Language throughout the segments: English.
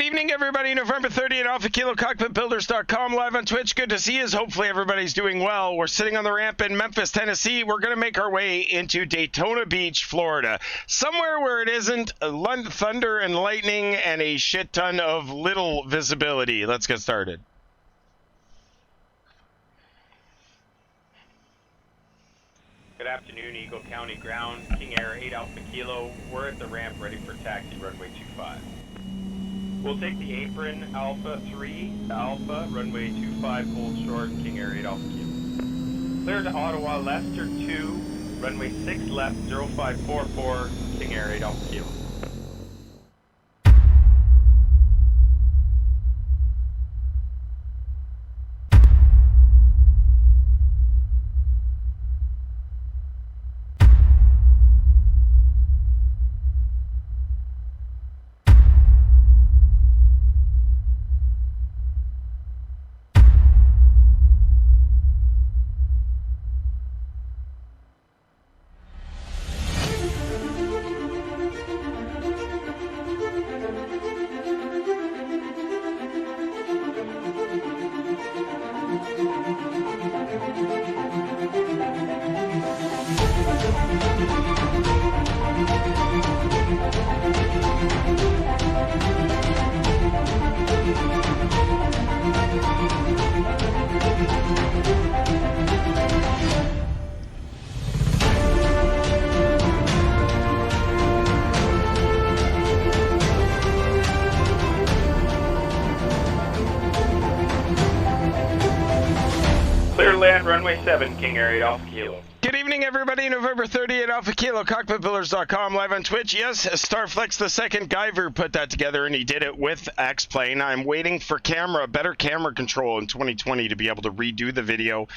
evening, everybody. November 30th, Alpha Kilo, Cockpitbuilders.com, live on Twitch. Good to see you. Hopefully everybody's doing well. We're sitting on the ramp in Memphis, Tennessee. We're going to make our way into Daytona Beach, Florida. Somewhere where it isn't thunder and lightning and a shit ton of little visibility. Let's get started. Good afternoon, Eagle County ground, KingAir 8 Alpha Kilo. We're at the ramp ready for taxi, runway 25. We'll take the apron, Alpha 3, Alpha, runway 25, hold short, KingAir 8 Alpha Kilo. Clear to Ottawa, Leicester 2, runway 6 left, 0544, KingAir 8 Alpha Kilo. Clear land, runway 7, KingAir 8 Alpha Kilo. Good evening, everybody. November 30th, Alpha Kilo, Cockpitbuilders.com, live on Twitch. Yes, Starflex the second Guyver put that together, and he did it with X-Plane. I'm waiting for better camera control in 2020 to be able to redo the video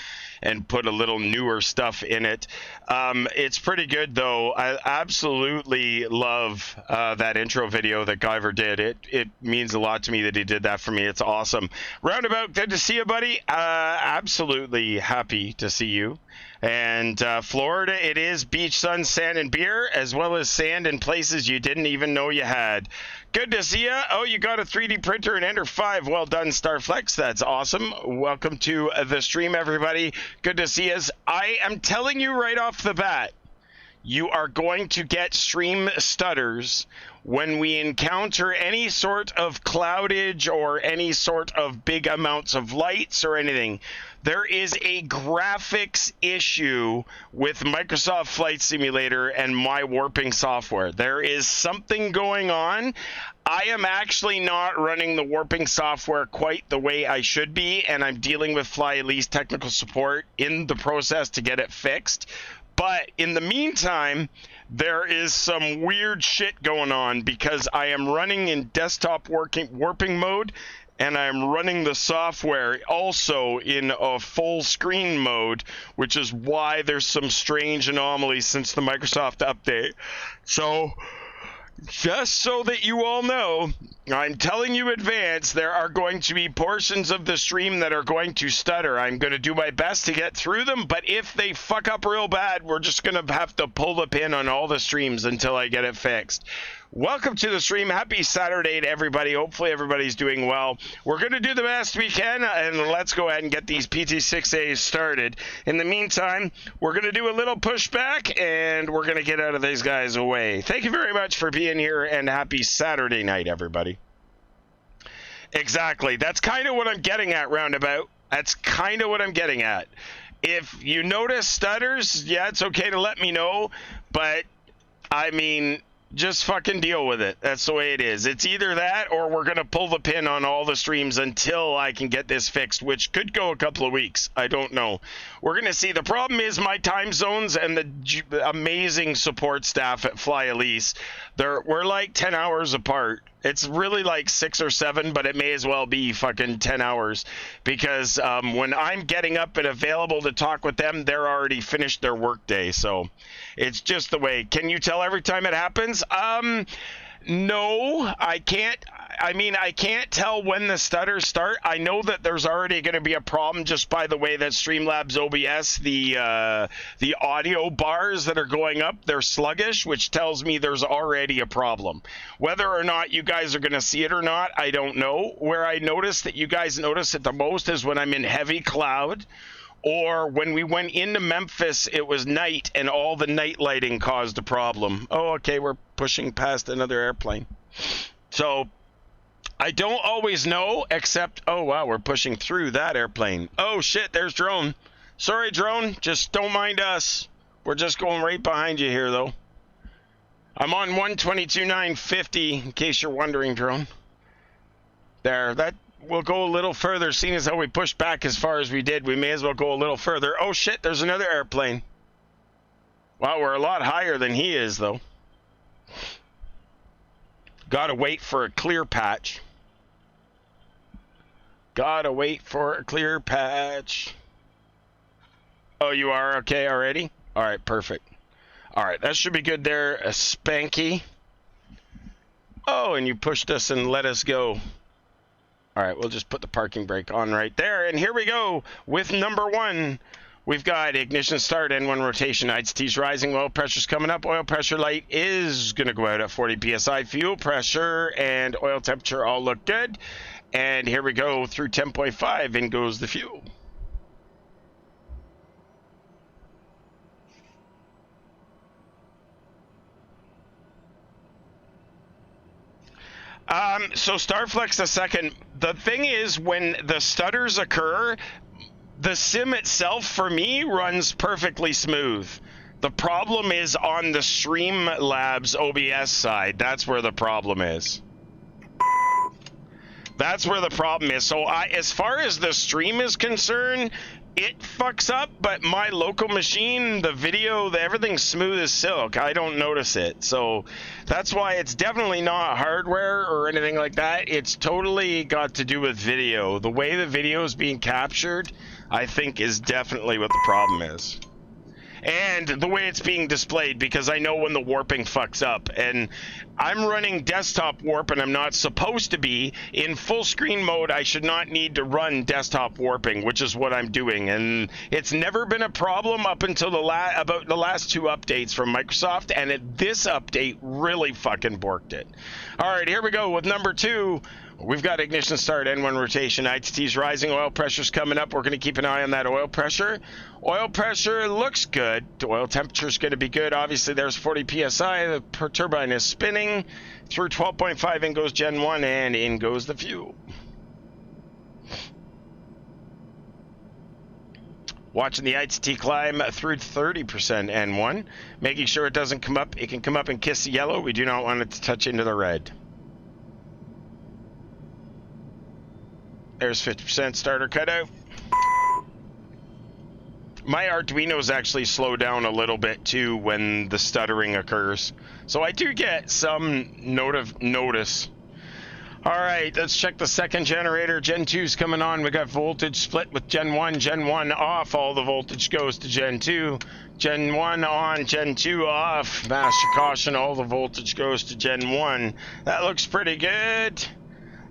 and put a little newer stuff in it. It's pretty good, though. I absolutely love that intro video that Guyver did. It means a lot to me that he did that for me. It's awesome. Roundabout, good to see you, buddy. Absolutely happy to see you. And Florida, it is beach, sun, sand, and beer, as well as sand in places you didn't even know you had. Good to see you. Oh, you got a 3D printer and Enter 5. Well done, Starflex. That's awesome. Welcome to the stream, everybody. Good to see us. I am telling you right off the bat, you are going to get stream stutters when we encounter any sort of cloudage or any sort of big amounts of lights or anything. There is a graphics issue with Microsoft Flight Simulator and my warping software. There is something going on. I am actually not running the warping software quite the way I should be, and I'm dealing with Fly Elise technical support in the process to get it fixed. But in the meantime, there is some weird shit going on because I am running in desktop warping mode, and I'm running the software also in a full screen mode, which is why there's some strange anomalies since the Microsoft update. So, just so that you all know, I'm telling you in advance, there are going to be portions of the stream that are going to stutter. I'm going to do my best to get through them, but if they fuck up real bad, we're just going to have to pull the pin on all the streams until I get it fixed. Welcome to the stream. Happy Saturday to everybody. Hopefully everybody's doing well. We're going to do the best we can, and let's go ahead and get these PT6As started. In the meantime, we're going to do a little pushback, and we're going to get out of these guys' away. Thank you very much for being here, and happy Saturday night, everybody. Exactly. That's kind of what I'm getting at, Roundabout. That's kind of what I'm getting at. If you notice stutters, yeah, it's okay to let me know, but, I mean, just fucking deal with it. That's the way it is. It's either that or we're going to pull the pin on all the streams until I can get this fixed, which could go a couple of weeks. I don't know. We're going to see. The problem is my time zones and the amazing support staff at Fly Elise. We're like 10 hours apart. It's really like 6 or 7, but it may as well be fucking 10 hours because when I'm getting up and available to talk with them, they're already finished their work day. So it's just the way. Can you tell every time it happens? No, I can't. I mean, I can't tell when the stutters start. I know that there's already going to be a problem just by the way that Streamlabs OBS, the audio bars that are going up, they're sluggish, which tells me there's already a problem. Whether or not you guys are going to see it or not, I don't know. Where I notice that you guys notice it the most is when I'm in heavy cloud, or when we went into Memphis, it was night and all the night lighting caused a problem. Oh, okay, we're pushing past another airplane. So I don't always know, except, oh, wow, we're pushing through that airplane. Oh, shit, there's drone. Sorry, drone, just don't mind us. We're just going right behind you here, though. I'm on 122.950, in case you're wondering, drone. There, that will go a little further, seeing as how we pushed back as far as we did. We may as well go a little further. Oh, shit, there's another airplane. Wow, we're a lot higher than he is, though. Gotta wait for a clear patch. Gotta wait for a clear patch. Oh, you are okay already? All right, perfect. All right, that should be good there, a Spanky. Oh, and you pushed us and let us go. All right, we'll just put the parking brake on right there. And here we go with number one. We've got ignition start, N1 rotation, IT's rising, oil pressure's coming up. Oil pressure light is going to go out at 40 psi. Fuel pressure and oil temperature all look good. And here we go through 10.5, in goes the fuel. So Starflex a second. The thing is, when the stutters occur, the sim itself, for me, runs perfectly smooth. The problem is on the Streamlabs OBS side. That's where the problem is. That's where the problem is. So as far as the stream is concerned, it fucks up, but my local machine, the video, everything's smooth as silk. I don't notice it. So that's why it's definitely not hardware or anything like that. It's totally got to do with video. The way the video is being captured, I think, is definitely what the problem is. And the way it's being displayed, because I know when the warping fucks up. And I'm running desktop warp, and I'm not supposed to be. In full screen mode, I should not need to run desktop warping, which is what I'm doing. And it's never been a problem up until about the last two updates from Microsoft, and this update really fucking borked it. All right, here we go with number two. We've got ignition start, N1 rotation, ITT's rising, oil pressure's coming up. We're going to keep an eye on that oil pressure. Oil pressure looks good. The oil temperature's going to be good. Obviously, there's 40 psi. The turbine is spinning. Through 12.5, in goes Gen 1, and in goes the fuel. Watching the ITT climb through 30% N1. Making sure it doesn't come up. It can come up and kiss the yellow. We do not want it to touch into the red. There's 50% starter cutout. My Arduino's actually slow down a little bit too when the stuttering occurs. So I do get some notice. All right, let's check the second generator. Gen 2's coming on. We got voltage split with Gen 1. Gen 1 off. All the voltage goes to Gen 2. Gen 1 on, Gen 2 off. Master caution, all the voltage goes to Gen 1. That looks pretty good.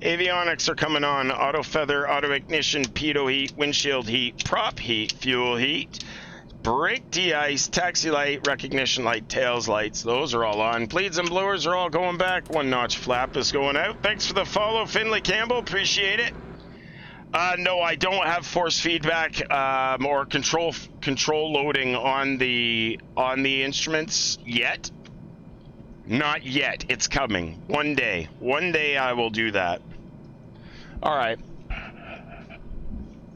Avionics are coming on. Auto feather, auto ignition, pitot heat, windshield heat, prop heat, fuel heat, brake de-ice, taxi light, recognition light, tails lights. Those are all on. Bleeds and blowers are all going back. One notch flap is going out. Thanks for the follow, Finley Campbell. Appreciate it. No, I don't have force feedback or control loading on the instruments yet. Not yet. It's coming. One day. One day I will do that. All right.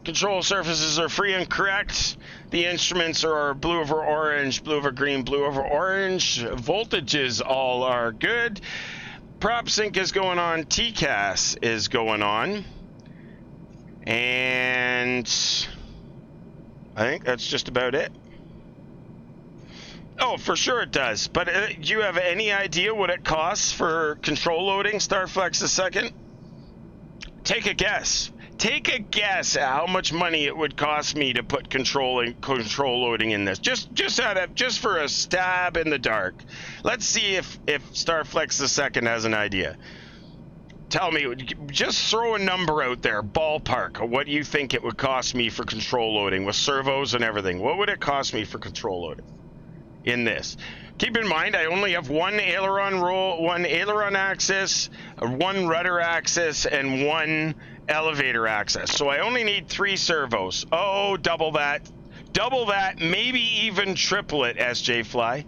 Control surfaces are free and correct. The instruments are blue over orange, blue over green, blue over orange. Voltages all are good. Prop sync is going on. TCAS is going on. And I think that's just about it. Oh, for sure it does. But do you have any idea what it costs for control loading Starflex a second? Take a guess. Take a guess at how much money it would cost me to put control loading in this. Just for a stab in the dark. Let's see if Starflex II has an idea. Tell me, just throw a number out there, ballpark, of what you think it would cost me for control loading with servos and everything. What would it cost me for control loading in this? Keep in mind, I only have one aileron roll, one aileron axis, one rudder axis, and one elevator axis. So I only need 3 servos. Oh, double that, maybe even triple it, SJ Fly.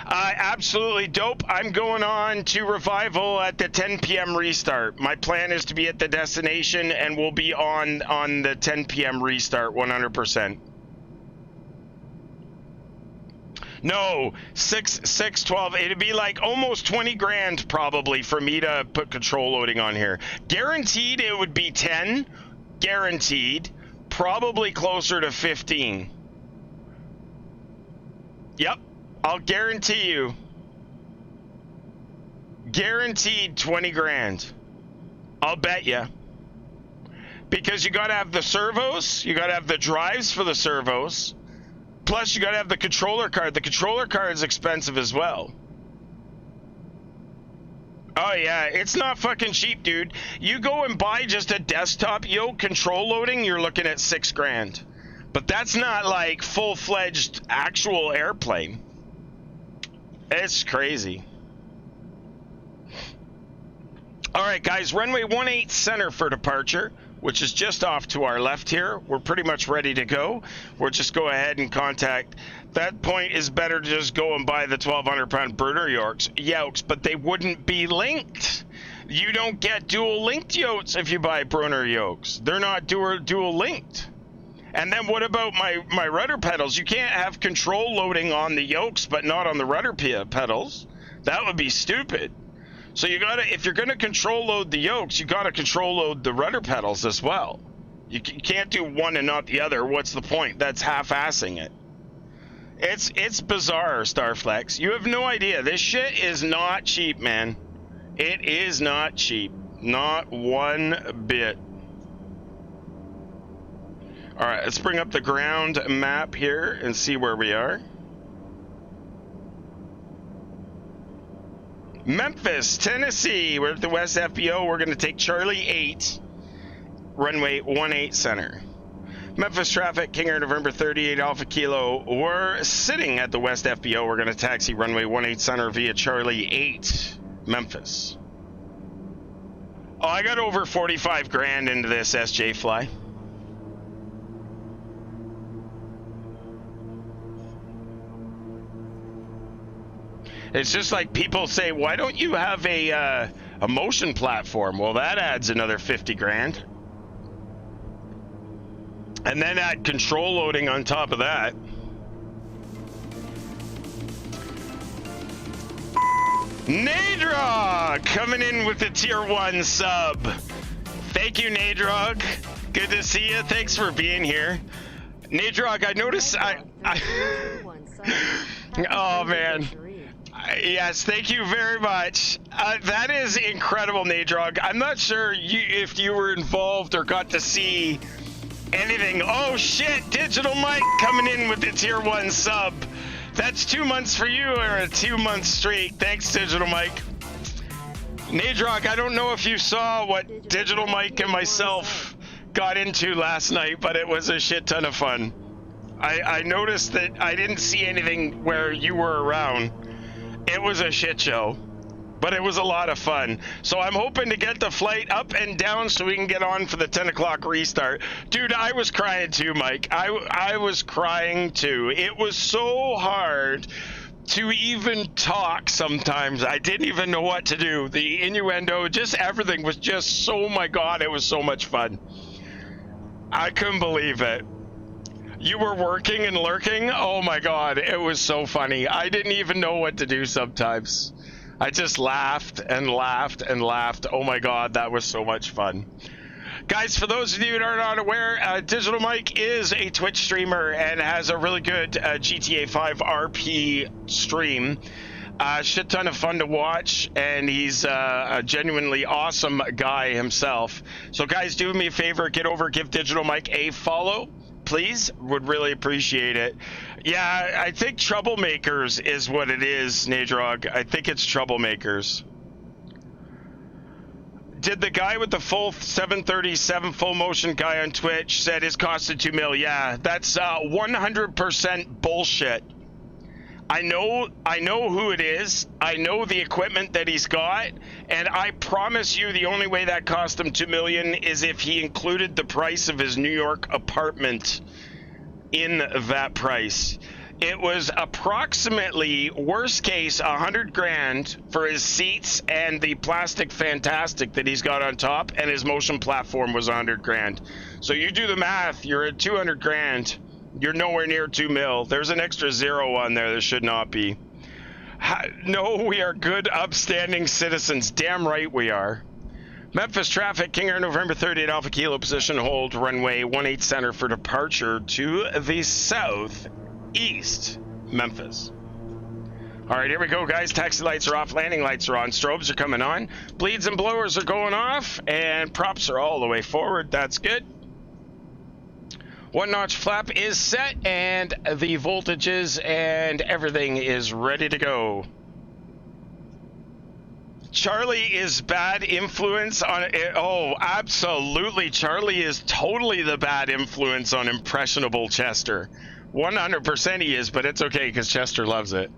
Absolutely dope. I'm going on to revival at the 10 p.m. restart. My plan is to be at the destination, and we'll be on the 10 p.m. restart 100%. No, 12. It'd be like almost 20 grand probably for me to put control loading on here. Guaranteed it would be 10. Guaranteed. Probably closer to 15. Yep. I'll guarantee you. Guaranteed 20 grand. I'll bet you. Because you gotta have the servos. You gotta have the drives for the servos. Plus, you gotta have the controller card. The controller card is expensive as well. Oh yeah, it's not fucking cheap, dude. You go and buy just a desktop yoke control loading, you're looking at 6 grand. But that's not like full-fledged actual airplane. It's crazy. All right, guys, runway 18 center for departure, which is just off to our left here. We're pretty much ready to go. We'll just go ahead and contact. That point is better to just go and buy the 1,200-pound Brunner yokes, but they wouldn't be linked. You don't get dual linked yokes if you buy Brunner yokes. They're not dual linked. And then what about my rudder pedals? You can't have control loading on the yokes, but not on the rudder pedals. That would be stupid. So you gotta, if you're gonna control load the yokes, you gotta control load the rudder pedals as well. You can't do one and not the other. What's the point? That's half-assing it. It's bizarre, Starflex. You have no idea. This shit is not cheap, man. It is not cheap. Not one bit. All right, let's bring up the ground map here and see where we are. Memphis, Tennessee. We're at the West FBO. We're going to take Charlie 8, runway 18 center. Memphis traffic, KingAir November 38 Alpha Kilo. We're sitting at the West FBO. We're going to taxi runway 18 center via Charlie 8, Memphis. Oh, I got over 45 grand into this, SJ Fly. It's just like people say, why don't you have a motion platform? Well, that adds another 50 grand. And then add control loading on top of that. Nadrog coming in with the tier 1 sub. Thank you, Nadrog. Good to see you. Thanks for being here. Nadrog, I noticed oh, man. Yes, thank you very much. That is incredible, Nadrog. I'm not sure if you were involved or got to see anything. Oh shit, Digital Mike coming in with the tier 1 sub. That's 2 months for you, or a 2-month streak. Thanks, Digital Mike. Nadrog, I don't know if you saw what Digital Mike and myself got into last night, but it was a shit ton of fun. I noticed that I didn't see anything where you were around. It was a shit show, but it was a lot of fun. So I'm hoping to get the flight up and down so we can get on for the 10 o'clock restart. Dude, I was crying too, Mike. I was crying too. It was so hard to even talk sometimes. I didn't even know what to do. The innuendo, just everything was just so, oh my God, it was so much fun. I couldn't believe it. You were working and lurking? Oh my God, it was so funny. I didn't even know what to do sometimes. I just laughed and laughed and laughed. Oh my God, that was so much fun. Guys, for those of you that are not aware, Digital Mike is a Twitch streamer and has a really good GTA 5 RP stream. Shit ton of fun to watch, and he's a genuinely awesome guy himself. So guys, do me a favor, get over, give Digital Mike a follow, please. Would really appreciate it. Yeah, I think Troublemakers is what it is, Nadrog. I think it's Troublemakers. Did the guy with the full 737 full motion guy on Twitch said his costed $2 million? Yeah, that's 100% bullshit. I know who it is. I know the equipment that he's got, and I promise you the only way that cost him $2 million is if he included the price of his New York apartment in that price. It was approximately, worst case, 100 grand for his seats and the plastic fantastic that he's got on top, and his motion platform was 100 grand. So you do the math, you're at 200 grand. You're nowhere near 2 mil. There's an extra zero on there that should not be. No, we are good, upstanding citizens. Damn right we are. Memphis traffic, KingAir November 30 Alpha Kilo, position hold, runway 18 center for departure to the southeast, Memphis. All right, here we go, guys. Taxi lights are off, landing lights are on, strobes are coming on, bleeds and blowers are going off, and props are all the way forward. That's good. One notch flap is set, and the voltages and everything is ready to go. Charlie is bad influence on it. Oh, absolutely. Charlie is totally the bad influence on impressionable Chester. 100% he is, but it's okay because Chester loves it.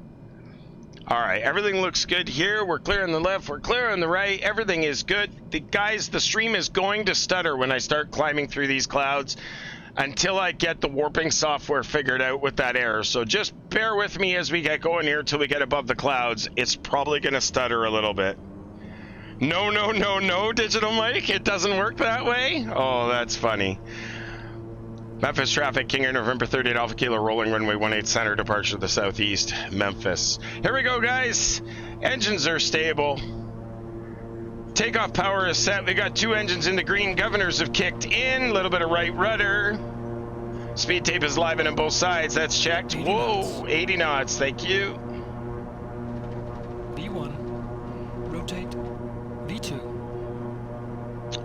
All right, everything looks good here. We're clear on the left, we're clear on the right. Everything is good. The stream is going to stutter when I start climbing through these clouds, until I get the warping software figured out with that error. So just bear with me as we get going here till we get above the clouds. It's probably going to stutter a little bit. No, Digital Mike. It doesn't work that way? Oh, that's funny. Memphis traffic, KingAir November 30 Alpha Kilo, rolling runway 18 center, departure to the southeast, Memphis. Here we go, guys. Engines are stable. Takeoff power is set. We got 2 engines in the green. Governors have kicked in. A little bit of right rudder. Speed tape is live in on both sides. That's checked. Whoa, 80 knots. Thank you. B1. Rotate. B2.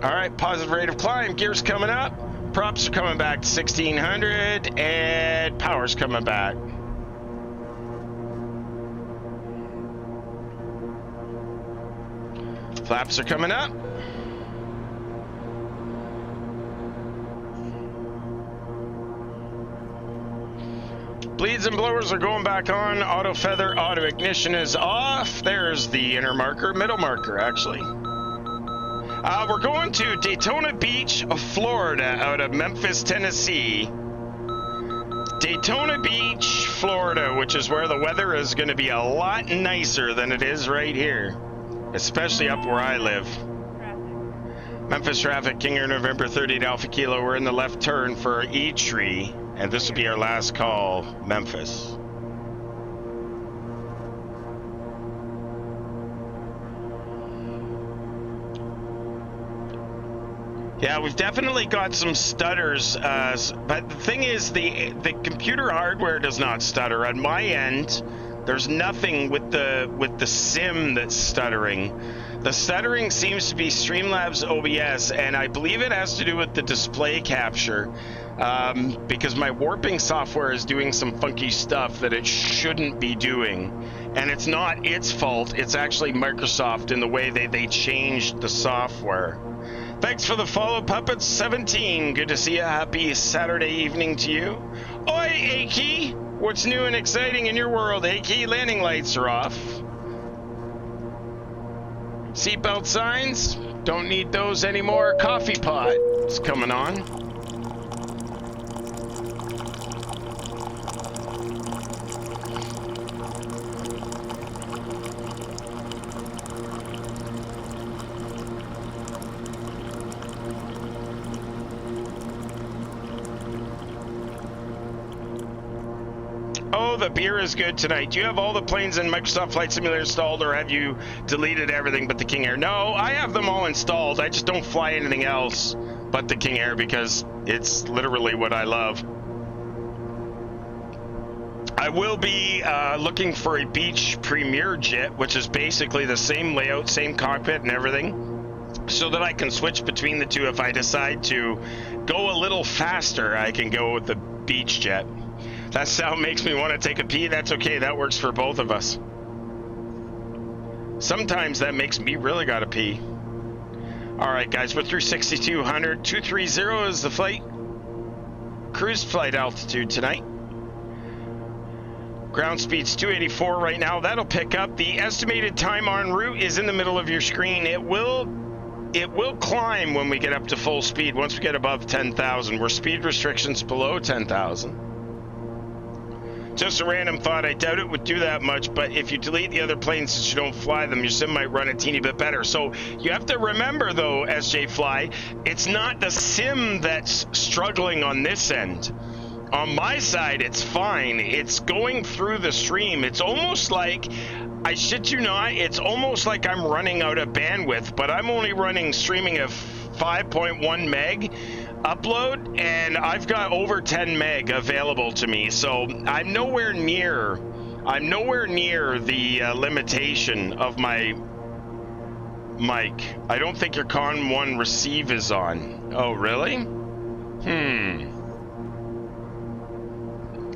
All right, positive rate of climb. Gear's coming up. Props are coming back to 1600, and power's coming back. Flaps are coming up. Bleeds and blowers are going back on. Auto feather, auto ignition is off. There's the inner marker, middle marker, actually. We're going to Daytona Beach, Florida, out of Memphis, Tennessee. Daytona Beach, Florida, which is where the weather is going to be a lot nicer than it is right here. Especially up where I live. Memphis traffic, KingAir November 30 Alpha Kilo. We're in the left turn for E-Tree, and this will be our last call, Memphis. Yeah, we've definitely got some stutters, but the thing is, the computer hardware does not stutter. On my end, there's nothing with the sim that's stuttering. The stuttering seems to be Streamlabs OBS, and I believe it has to do with the display capture, because my warping software is doing some funky stuff that it shouldn't be doing. And it's not its fault, it's actually Microsoft in the way they changed the software. Thanks for the follow, Puppets17. Good to see you. Happy Saturday evening to you. Oi, Aki! What's new and exciting in your world, Aki? Landing lights are off. Seatbelt signs, don't need those anymore. Coffee pot is coming on. Oh, the beer is good tonight. Do you have all the planes in Microsoft Flight Simulator installed, or have you deleted everything but the KingAir? No, I have them all installed. I just don't fly anything else but the KingAir because it's literally what I love. I will be looking for a beach premier jet, which is basically the same layout, same cockpit and everything, so that I can switch between the two. If I decide to go a little faster, I can go with the beach jet. That sound makes me want to take a pee. That's okay. That works for both of us. Sometimes that makes me really gotta pee. All right, guys, we're through 6,200. 230 is the flight. Cruise flight altitude tonight. Ground speed's 284 right now. That'll pick up. The estimated time en route is in the middle of your screen. It will climb when we get up to full speed. Once we get above 10,000, we're speed restrictions below 10,000. Just a random thought. I doubt it would do that much, but if you delete the other planes since you don't fly them, your sim might run a teeny bit better. So you have to remember, though, SJ Fly, it's not the sim that's struggling on this end. On my side, it's fine. It's going through the stream. It's almost like, I shit you not, it's almost like I'm running out of bandwidth, but I'm only running streaming of 5.1 meg upload, and I've got over 10 meg available to me. So I'm nowhere near the limitation of my mic. I don't think your Con 1 receive is on. Oh, really?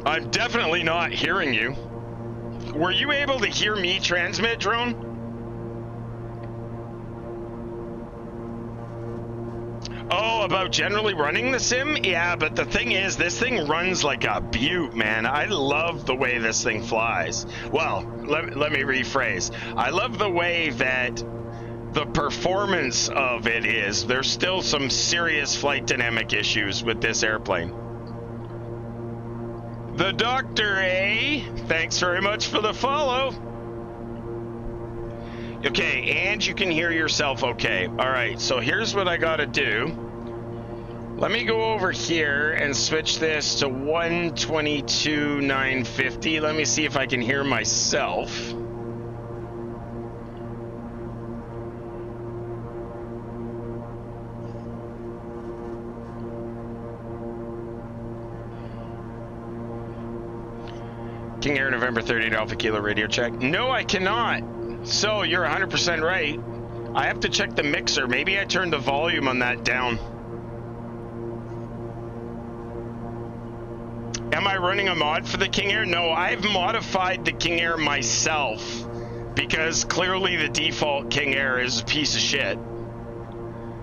I'm definitely not hearing you. Were you able to hear me transmit, drone? Oh, about generally running the sim? Yeah, but the thing is, this thing runs like a beaut, man. I love the way this thing flies. Well, let me rephrase. I love the way that the performance of it is. There's still some serious flight dynamic issues with this airplane. The Doctor, eh? Thanks very much for the follow. Okay, and you can hear yourself okay. All right, so here's what I gotta do. Let me go over here and switch this to 122.950. Let me see if I can hear myself. KingAir November 30 Alpha Kilo radio check. No, I cannot. So you're 100% right. I have to check the mixer. Maybe I turned the volume on that down. Am I running a mod for the KingAir? No, I've modified the KingAir myself because clearly the default KingAir is a piece of shit.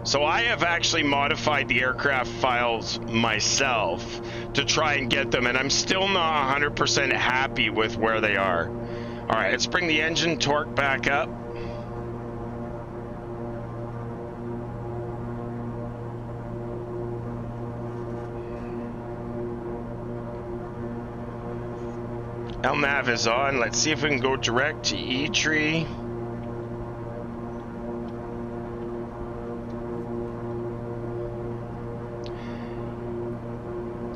So I have actually modified the aircraft files myself to try and get them, and I'm still not 100% happy with where they are. All right, let's bring the engine torque back up. LNAV is on. Let's see if we can go direct to E-Tree.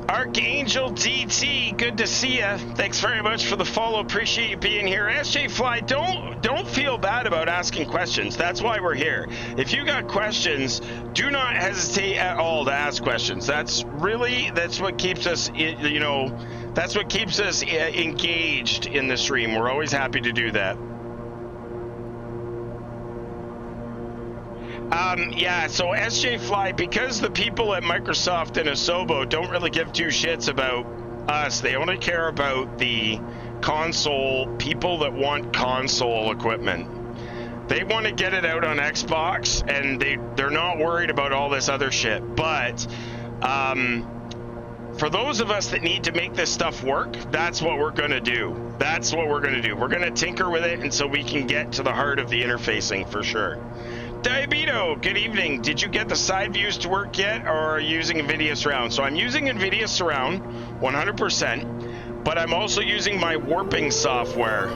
Archangel DT, good to see you. Thanks very much for the follow. Appreciate you being here. SJ Fly, don't feel bad about asking questions. That's why we're here. If you got questions, do not hesitate at all to ask questions. That's what keeps us, that's what keeps us engaged in the stream. We're always happy to do that. Yeah, so SJ Fly, because the people at Microsoft and Asobo don't really give two shits about us, they only care about the console, people that want console equipment. They want to get it out on Xbox, and they're not worried about all this other shit. But for those of us that need to make this stuff work, that's what we're going to do. That's what we're going to do. We're going to tinker with it until we can get to the heart of the interfacing for sure. Diabito, good evening. Did you get the side views to work yet, or are you using NVIDIA Surround? So I'm using NVIDIA Surround 100%, but I'm also using my warping software.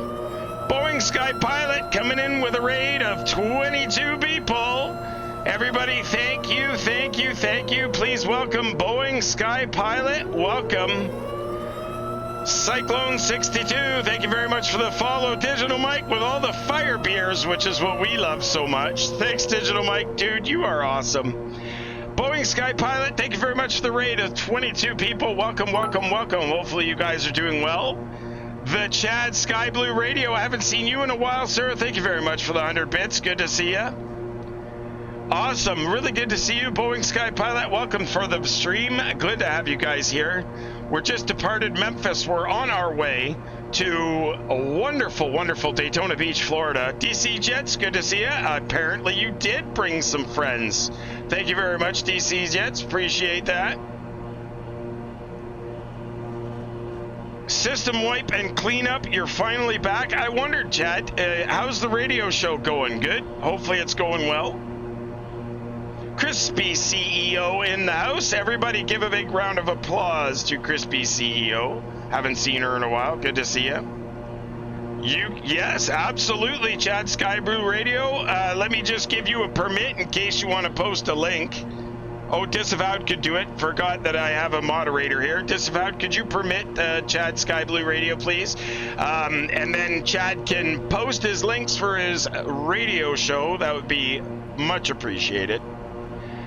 Boeing Sky Pilot coming in with a raid of 22 people. Everybody, thank you, thank you, thank you. Please welcome Boeing Sky Pilot. Welcome. Cyclone 62, thank you very much for the follow. Digital Mike with all the fire beers, which is what we love so much. Thanks, Digital Mike. Dude, you are awesome. Boeing Sky Pilot, thank you very much for the raid of 22 people. Welcome, welcome, welcome. Hopefully you guys are doing well. The Chad Sky Blue Radio. I haven't seen you in a while, sir. Thank you very much for the 100 bits. Good to see you. Awesome. Really good to see you, Boeing Sky Pilot. Welcome for the stream. Good to have you guys here. We're just departed Memphis. We're on our way to a wonderful, wonderful Daytona Beach, Florida. DC Jets, good to see you. Apparently you did bring some friends. Thank you very much, DC Jets. Appreciate that. System wipe and cleanup. You're finally back. I wondered, Chad, how's the radio show going? Good? Hopefully it's going well. Crispy CEO in the house. Everybody give a big round of applause to Crispy CEO. Haven't seen her in a while. Good to see you. Yes, absolutely, Chad Sky Blue Radio. Let me just give you a permit in case you want to post a link. Oh, Disavowed could do it. Forgot that I have a moderator here. Disavowed, could you permit Chad Sky Blue Radio, please? And then Chad can post his links for his radio show. That would be much appreciated.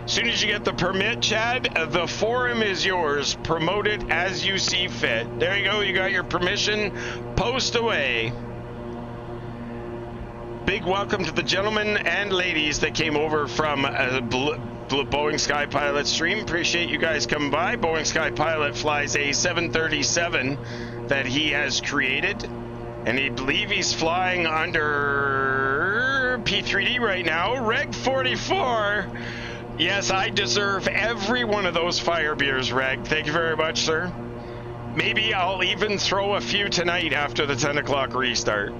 As soon as you get the permit, Chad, the forum is yours. Promote it as you see fit. There you go. You got your permission. Post away. Big welcome to the gentlemen and ladies that came over from Boeing Sky Pilot stream. Appreciate you guys coming by. Boeing Sky Pilot flies a 737 that he has created, and I believe he's flying under P3D right now. Reg 44. Yes, I deserve every one of those fire beers, Reg. Thank you very much, sir. Maybe I'll even throw a few tonight after the 10 o'clock restart.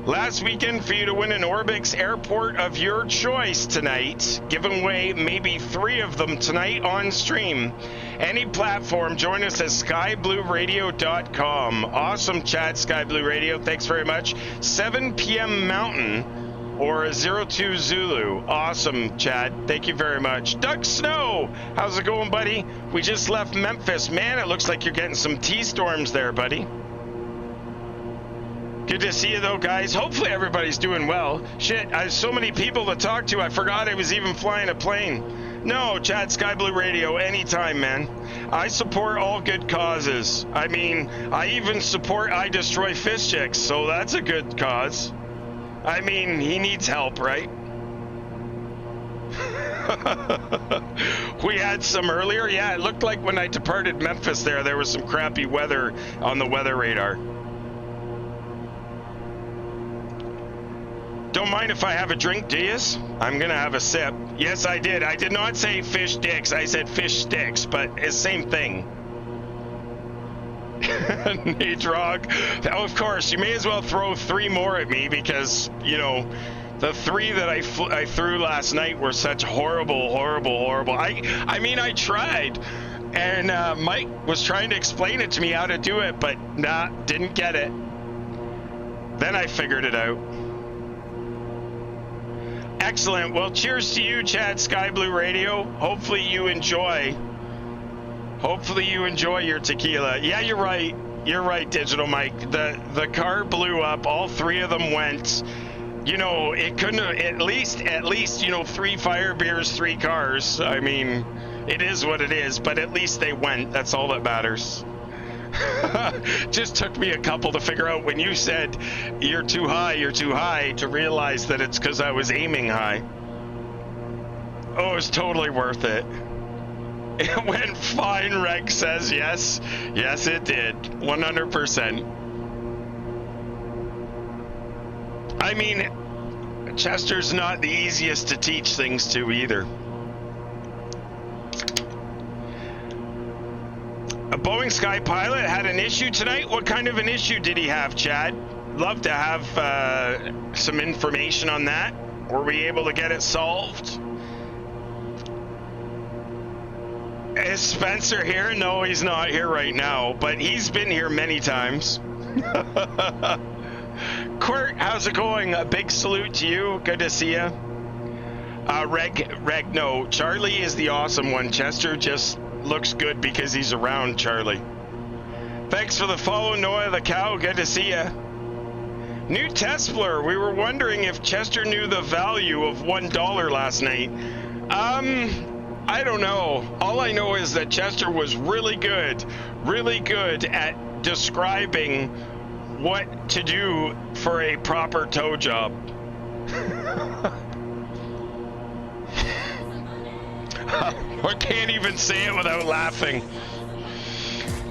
Last weekend for you to win an Orbix airport of your choice tonight. Giving away maybe 3 of them tonight on stream. Any platform, join us at skyblueradio.com. Awesome chat, Sky Blue Radio. Thanks very much. 7 p.m. Mountain or 02 Zulu. Awesome, Chad. Thank you very much. Doug Snow, how's it going, buddy? We just left Memphis. Man, it looks like you're getting some T-storms there, buddy. Good to see you, though, guys. Hopefully everybody's doing well. Shit, I have so many people to talk to, I forgot I was even flying a plane. No, Chad Sky Blue Radio, anytime, man. I support all good causes. I mean, I even support I Destroy Fish Chicks, so that's a good cause. I mean, he needs help, right? We had some earlier. Yeah, it looked like when I departed Memphis there was some crappy weather on the weather radar. Don't mind if I have a drink, do you? I'm gonna have a sip. Yes, I did. I did not say fish dicks. I said fish sticks, but it's the same thing. Nadrog. Oh, of course, you may as well throw 3 more at me because, you know, the 3 that I threw last night were such horrible. I mean, I tried. And Mike was trying to explain it to me how to do it, but nah, didn't get it. Then I figured it out. Excellent. Well, cheers to you, Chad Sky Blue Radio. Hopefully you enjoy your tequila. Yeah, you're right. You're right, Digital Mike. The car blew up. All 3 of them went. You know, it couldn't have, at least, you know, 3 fire beers, 3 cars. I mean, it is what it is, but at least they went. That's all that matters. Just took me a couple to figure out when you said you're too high to realize that it's because I was aiming high. Oh, it was totally worth it. It went fine, Reg says. Yes, it did. 100%. I mean, Chester's not the easiest to teach things to either. A Boeing Sky Pilot had an issue tonight. What kind of an issue did he have, Chad? Love to have some information on that. Were we able to get it solved? Is Spencer here? No, he's not here right now, but he's been here many times. Quirt, how's it going? A big salute to you. Good to see you. Reg, no. Charlie is the awesome one. Chester just looks good because he's around, Charlie. Thanks for the follow, Noah the Cow. Good to see you. New Tespler, we were wondering if Chester knew the value of $1 last night. I don't know. All I know is that Chester was really good at describing what to do for a proper tow job. I can't even say it without laughing.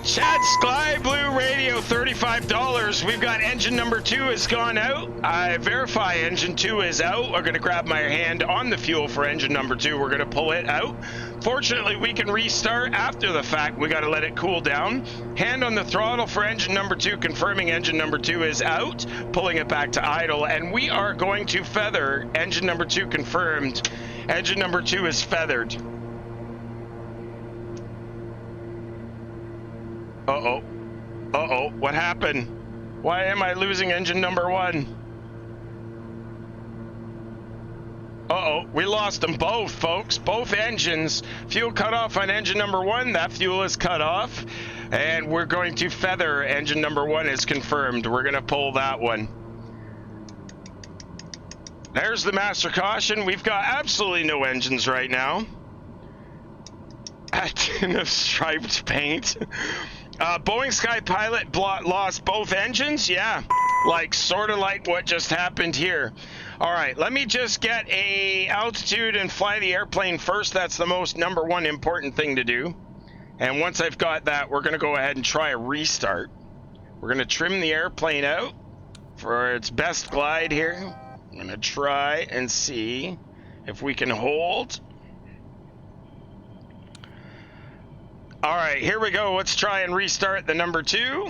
Chad Sky Blue Radio, $35. We've got engine number 2 has gone out. I verify engine 2 is out. We're going to grab my hand on the fuel for engine number 2. We're going to pull it out. Fortunately, we can restart after the fact. We got to let it cool down. Hand on the throttle for engine number 2, confirming engine number 2 is out. Pulling it back to idle, and we are going to feather. Engine number 2 confirmed. Engine number 2 is feathered. Uh-oh. Uh-oh. What happened? Why am I losing engine number 1? Uh-oh. We lost them both, folks. Both engines. Fuel cut off on engine number 1. That fuel is cut off. And we're going to feather. Engine number 1 is confirmed. We're going to pull that one. There's the master caution. We've got absolutely no engines right now. A tin of striped paint. Boeing Sky Pilot lost both engines. Yeah, like sort of like what just happened here. All right, let me just get a altitude and fly the airplane first. That's the most number 1 important thing to do. And once I've got that, we're going to go ahead and try a restart. We're going to trim the airplane out for its best glide here. I'm going to try and see if we can hold. All right, here we go. Let's try and restart the number 2.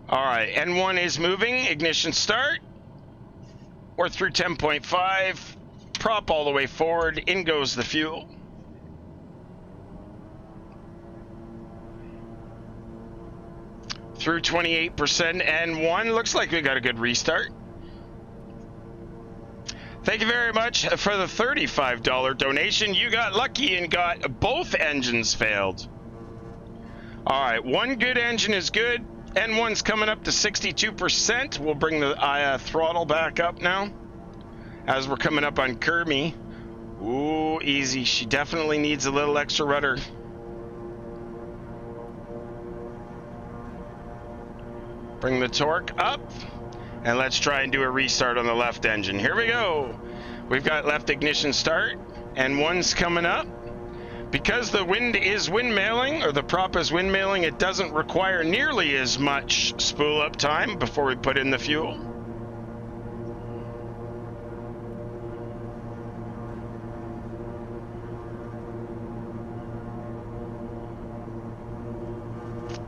All right, N1 is moving. Ignition start. We're through 10.5. Prop all the way forward. In goes the fuel. Through 28%. N1. Looks like we got a good restart. Thank you very much for the $35 donation. You got lucky and got both engines failed. All right, one good engine is good. N1's coming up to 62%. We'll bring the throttle back up now as we're coming up on Kermie. Ooh, easy. She definitely needs a little extra rudder. Bring the torque up. And let's try and do a restart on the left engine. Here we go. We've got left ignition start. N1's coming up. Because the wind is windmilling, or the prop is windmilling, it doesn't require nearly as much spool up time before we put in the fuel.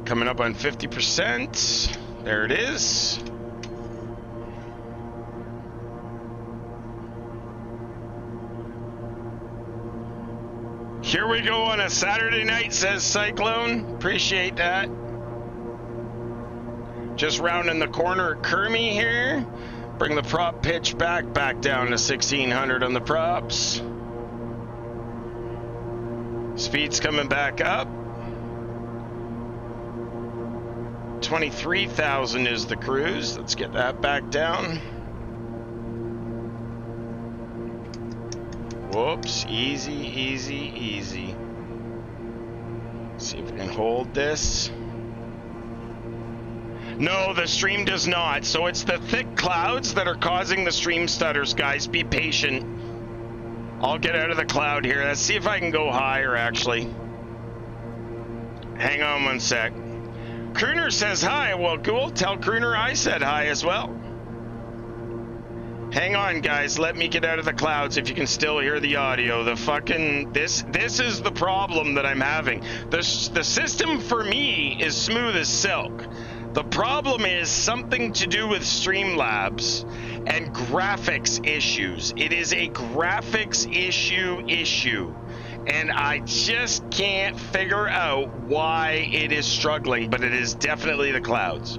Coming up on 50%. There it is. Here we go on a Saturday night, says Cyclone. Appreciate that. Just rounding the corner at Kermie here. Bring the prop pitch back down to 1600 on the props. Speed's coming back up. 23,000 is the cruise. Let's get that back down. Whoops, easy, easy, easy. See if we can hold this. No, the stream does not. So it's the thick clouds that are causing the stream stutters, guys. Be patient. I'll get out of the cloud here. Let's see if I can go higher, actually. Hang on one sec. Crooner says hi. Well, cool. Tell Crooner I said hi as well. Hang on, guys. Let me get out of the clouds if you can still hear the audio. The fucking... This is the problem that I'm having. The system for me is smooth as silk. The problem is something to do with Streamlabs and graphics issues. It is a graphics issue. And I just can't figure out why it is struggling, but it is definitely the clouds.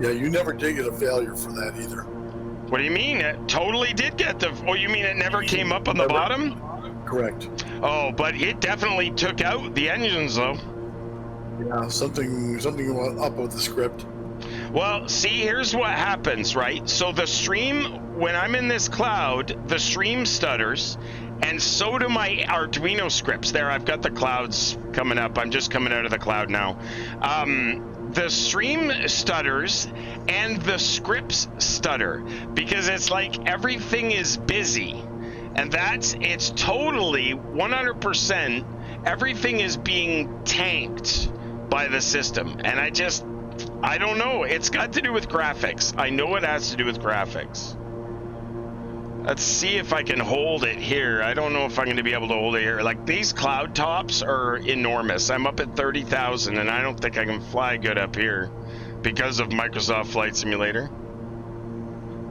Yeah, you never did get a failure for that either. What do you mean? It totally did get the... Oh, you mean it never came up on the bottom? Correct. Oh, but it definitely took out the engines, though. Yeah, something went up with the script. Well, see, here's what happens, right? So the stream, when I'm in this cloud, the stream stutters, And so do my Arduino scripts. There, I've got the clouds coming up. I'm just coming out of the cloud now. The stream stutters and the scripts stutter because it's like everything is busy. And it's totally 100%, everything is being tanked by the system. And I don't know. It's got to do with graphics. I know it has to do with graphics. Let's see if I can hold it here. I don't know if I'm going to be able to hold it here. Like, these cloud tops are enormous. I'm up at 30,000, and I don't think I can fly good up here because of Microsoft Flight Simulator.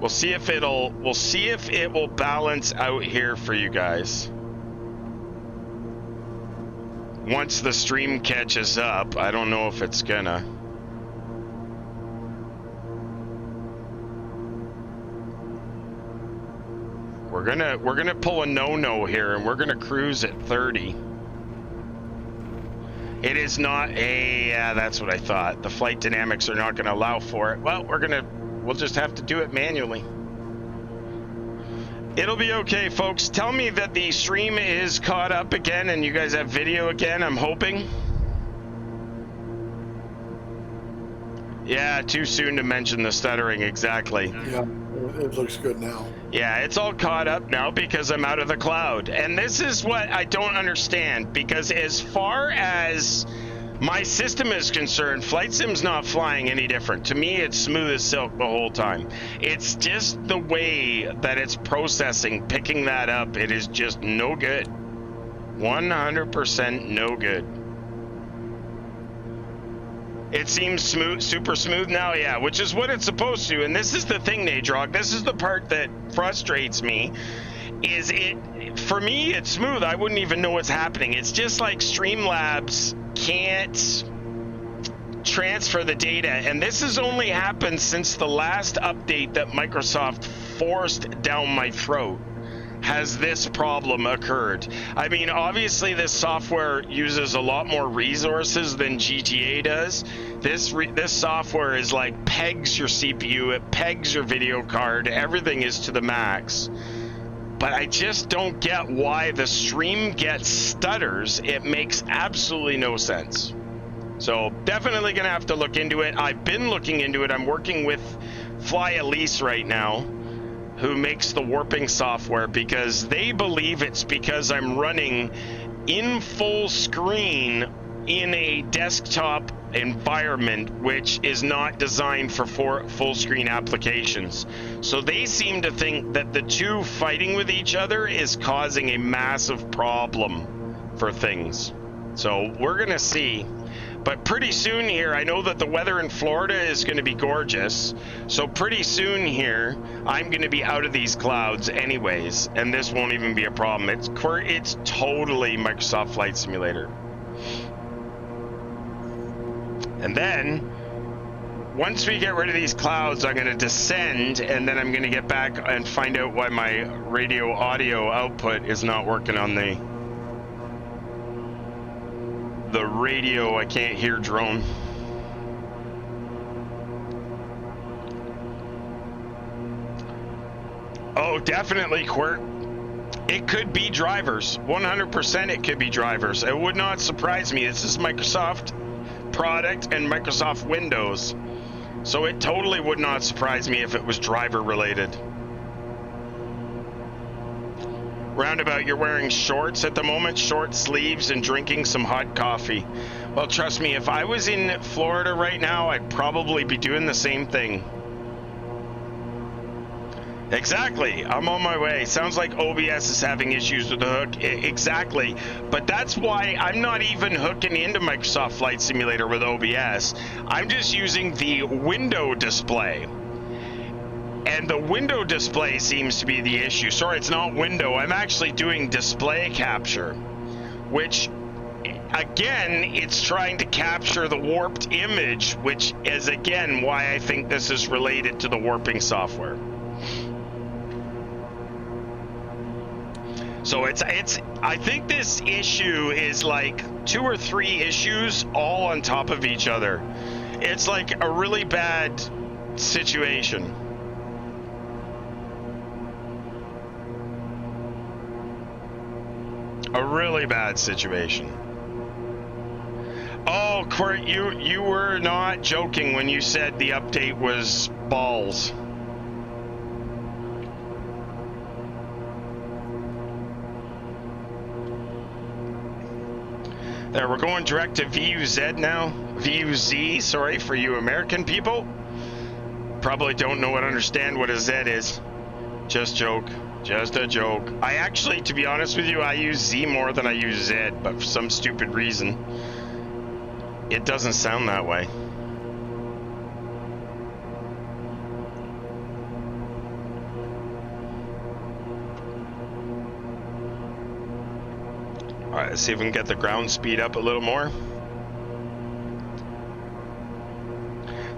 We'll see if it will balance out here for you guys. Once the stream catches up, I don't know if it's gonna. We're gonna pull a no-no here, and we're gonna cruise at 30. It is not a, yeah, that's what I thought. The flight dynamics are not gonna allow for it. Well, we'll just have to do it manually. It'll be okay, folks. Tell me that the stream is caught up again and you guys have video again, I'm hoping. Yeah, too soon to mention the stuttering, exactly. Yeah, it looks good now. Yeah, it's all caught up now because I'm out of the cloud. And this is what I don't understand, because as far as my system is concerned, Flight Sim's not flying any different. To me, it's smooth as silk the whole time. It's just the way that it's processing, picking that up, it is just no good. 100% no good. It seems smooth, super smooth now, yeah, which is what it's supposed to. And this is the thing, Nadrog, this is the part that frustrates me, is for me, it's smooth. I wouldn't even know what's happening. It's just like Streamlabs can't transfer the data. And this has only happened since the last update that Microsoft forced down my throat. Has this problem occurred? I mean, obviously this software uses a lot more resources than GTA does. This software is like pegs your CPU, it pegs your video card, everything is to the max. But I just don't get why the stream gets stutters. It makes absolutely no sense. So definitely gonna have to look into it. I've been looking into it. I'm working with Fly Elise right now, who makes the warping software, because they believe it's because I'm running in full screen in a desktop environment which is not designed for full screen applications. So they seem to think that the two fighting with each other is causing a massive problem for things. So we're gonna see. But pretty soon here, I know that the weather in Florida is going to be gorgeous. So pretty soon here, I'm going to be out of these clouds anyways, and this won't even be a problem. It's totally Microsoft Flight Simulator. And then, once we get rid of these clouds, I'm going to descend, and then I'm going to get back and find out why my radio audio output is not working on the radio. I can't hear drone. Oh, definitely, Quirt. It could be drivers. 100% it could be drivers. It would not surprise me. This is Microsoft product and Microsoft Windows. So it totally would not surprise me if it was driver related. Roundabout, you're wearing shorts at the moment, short sleeves, and drinking some hot coffee. Well, trust me, if I was in Florida right now, I'd probably be doing the same thing. Exactly, I'm on my way. Sounds like OBS is having issues with the hook. Exactly, but that's why I'm not even hooking into Microsoft Flight Simulator with OBS. I'm just using the window display. And the window display seems to be the issue. Sorry, it's not window. I'm actually doing display capture, which, again, it's trying to capture the warped image, which is, again, why I think this is related to the warping software. So I think this issue is like 2 or 3 issues all on top of each other. It's like a really bad situation. A really bad situation. Oh, Quirt, you were not joking when you said the update was balls. There, we're going direct to VUZ now. VUZ, sorry, for you American people. Probably don't know understand what a Z is. Just joke. Just a joke. I actually, to be honest with you, I use Z more than I use Z, but for some stupid reason, it doesn't sound that way. All right, let's see if we can get the ground speed up a little more.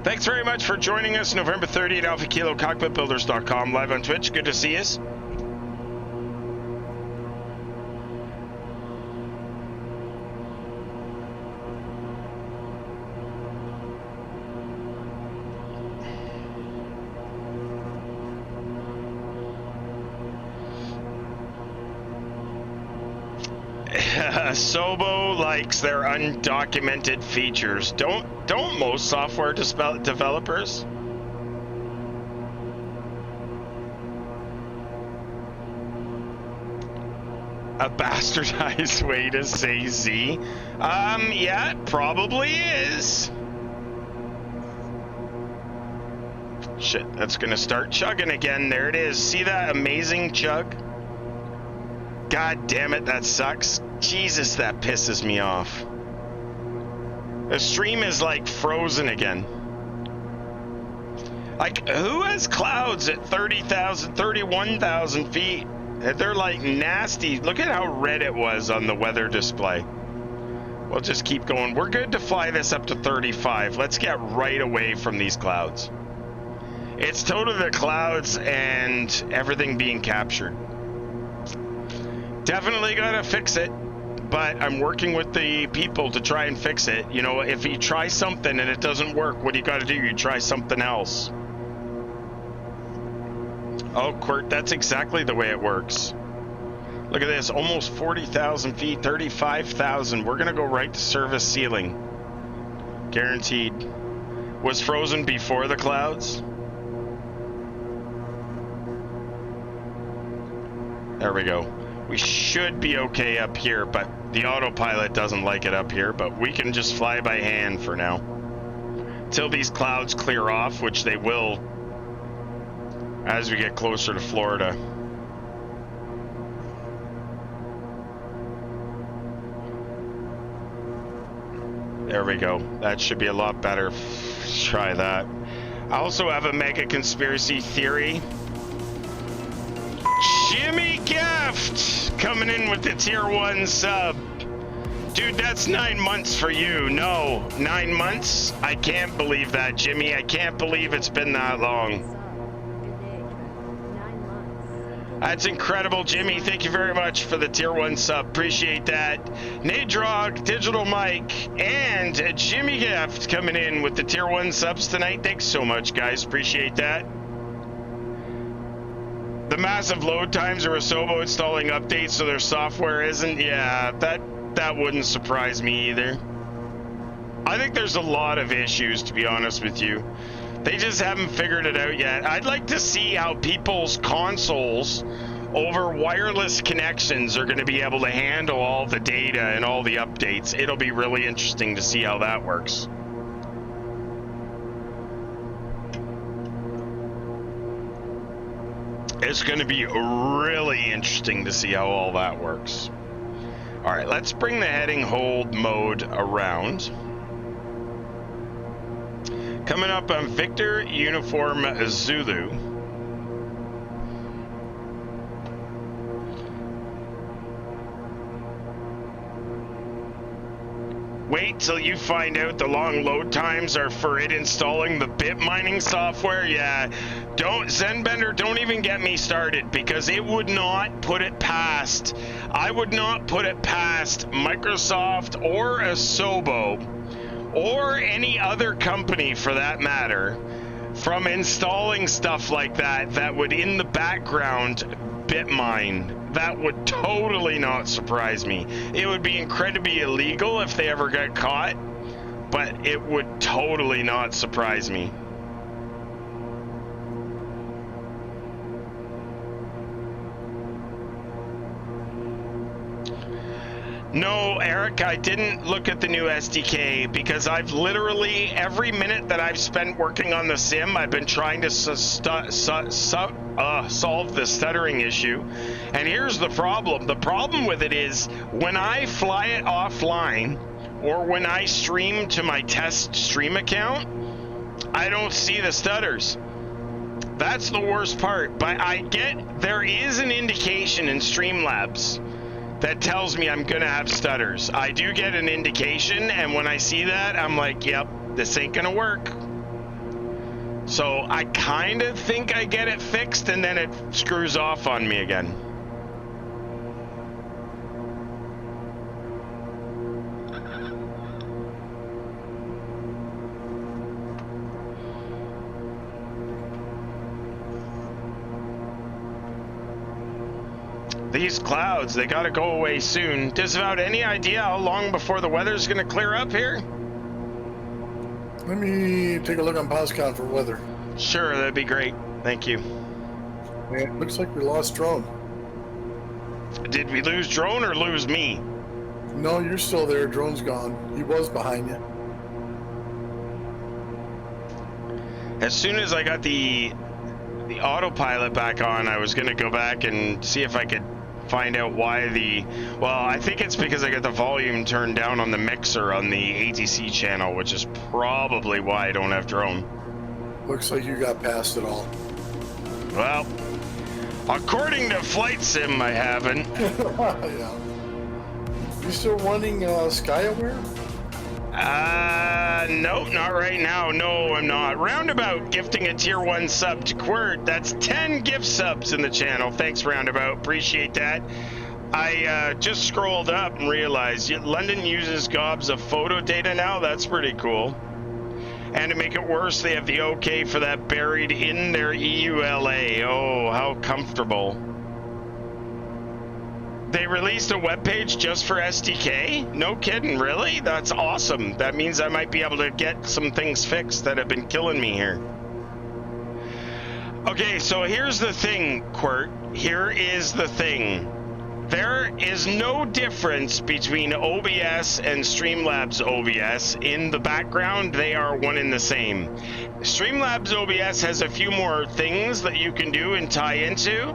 Thanks very much for joining us November 30th, Alpha Kilo, Cockpitbuilders.com, live on Twitch. Good to see us. Sobo likes their undocumented features. Don't most software developers? A bastardized way to say Z? Yeah, it probably is. Shit, that's gonna start chugging again. There it is. See that amazing chug? God damn it, that sucks. Jesus, that pisses me off. The stream is like frozen again. Like, who has clouds at 30,000, 31,000 feet? They're like nasty. Look at how red it was on the weather display. We'll just keep going. We're good to fly this up to 35. Let's get right away from these clouds. It's totally the clouds and everything being captured. Definitely gotta fix it, but I'm working with the people to try and fix it. You know, if you try something and it doesn't work, what do you gotta do? You try something else. Oh, Quirt, that's exactly the way it works. Look at this, almost 40,000 feet, 35,000. We're gonna go right to service ceiling. Guaranteed. Was frozen before the clouds? There we go. We should be okay up here, but the autopilot doesn't like it up here, but we can just fly by hand for now. Till these clouds clear off, which they will as we get closer to Florida. There we go. That should be a lot better. Let's try that. I also have a mega conspiracy theory. Jimmy Gift coming in with the tier 1 sub. Dude, that's 9 months for you. No, 9 months? I can't believe that, Jimmy. I can't believe it's been that long. That's incredible, Jimmy. Thank you very much for the tier 1 sub. Appreciate that. Nadrog, Digital Mike, and Jimmy Gift coming in with the tier 1 subs tonight. Thanks so much, guys. Appreciate that. The massive load times are Asobo installing updates so their software isn't. Yeah, that wouldn't surprise me either. I think there's a lot of issues, to be honest with you. They just haven't figured it out yet. I'd like to see how people's consoles over wireless connections are going to be able to handle all the data and all the updates. It'll be really interesting to see how that works. It's going to be really interesting to see how all that works. All right, let's bring the heading hold mode around. Coming up on Victor Uniform Zulu. Wait till you find out the long load times are for it installing the bit mining software. Yeah, don't, Zenbender, don't even get me started, because it would not put it past, I would not put it past Microsoft or Asobo or any other company for that matter from installing stuff like that that would in the background bit mine That would totally not surprise me. It would be incredibly illegal if they ever got caught, but it would totally not surprise me. No, Eric, I didn't look at the new SDK because I've literally, every minute that I've spent working on the sim, I've been trying to solve the stuttering issue. And here's the problem. The problem with it is when I fly it offline or when I stream to my test stream account, I don't see the stutters. That's the worst part. But there is an indication in Streamlabs that tells me I'm gonna have stutters. I do get an indication, and when I see that, I'm like, yep, this ain't gonna work. So I kind of think I get it fixed, and then it screws off on me again. These clouds, they gotta go away soon. Disavowed, any idea how long before the weather's gonna clear up here? Let me take a look on POSCON for weather. Sure, that'd be great. Thank you. Yeah, it looks like we lost drone. Did we lose drone or lose me? No, you're still there. Drone's gone. He was behind you. As soon as I got the autopilot back on, I was gonna go back and see if I could find out why I think it's because I got the volume turned down on the mixer on the ATC channel, which is probably why I don't have drone. Looks like you got past it all. Well, according to Flight Sim, I haven't. Yeah. You still running SkyAware? No, not right now. No, I'm not. Roundabout gifting a tier 1 sub to Quirt. That's 10 gift subs in the channel. Thanks, Roundabout. Appreciate that. I just scrolled up and realized London uses gobs of photo data now. That's pretty cool. And to make it worse, they have the OK for that buried in their EULA. Oh, how comfortable. They released a webpage just for SDK? No kidding, really? That's awesome. That means I might be able to get some things fixed that have been killing me here. Okay, so here's the thing, Quirt. Here is the thing. There is no difference between OBS and Streamlabs OBS. In the background, they are one and the same. Streamlabs OBS has a few more things that you can do and tie into.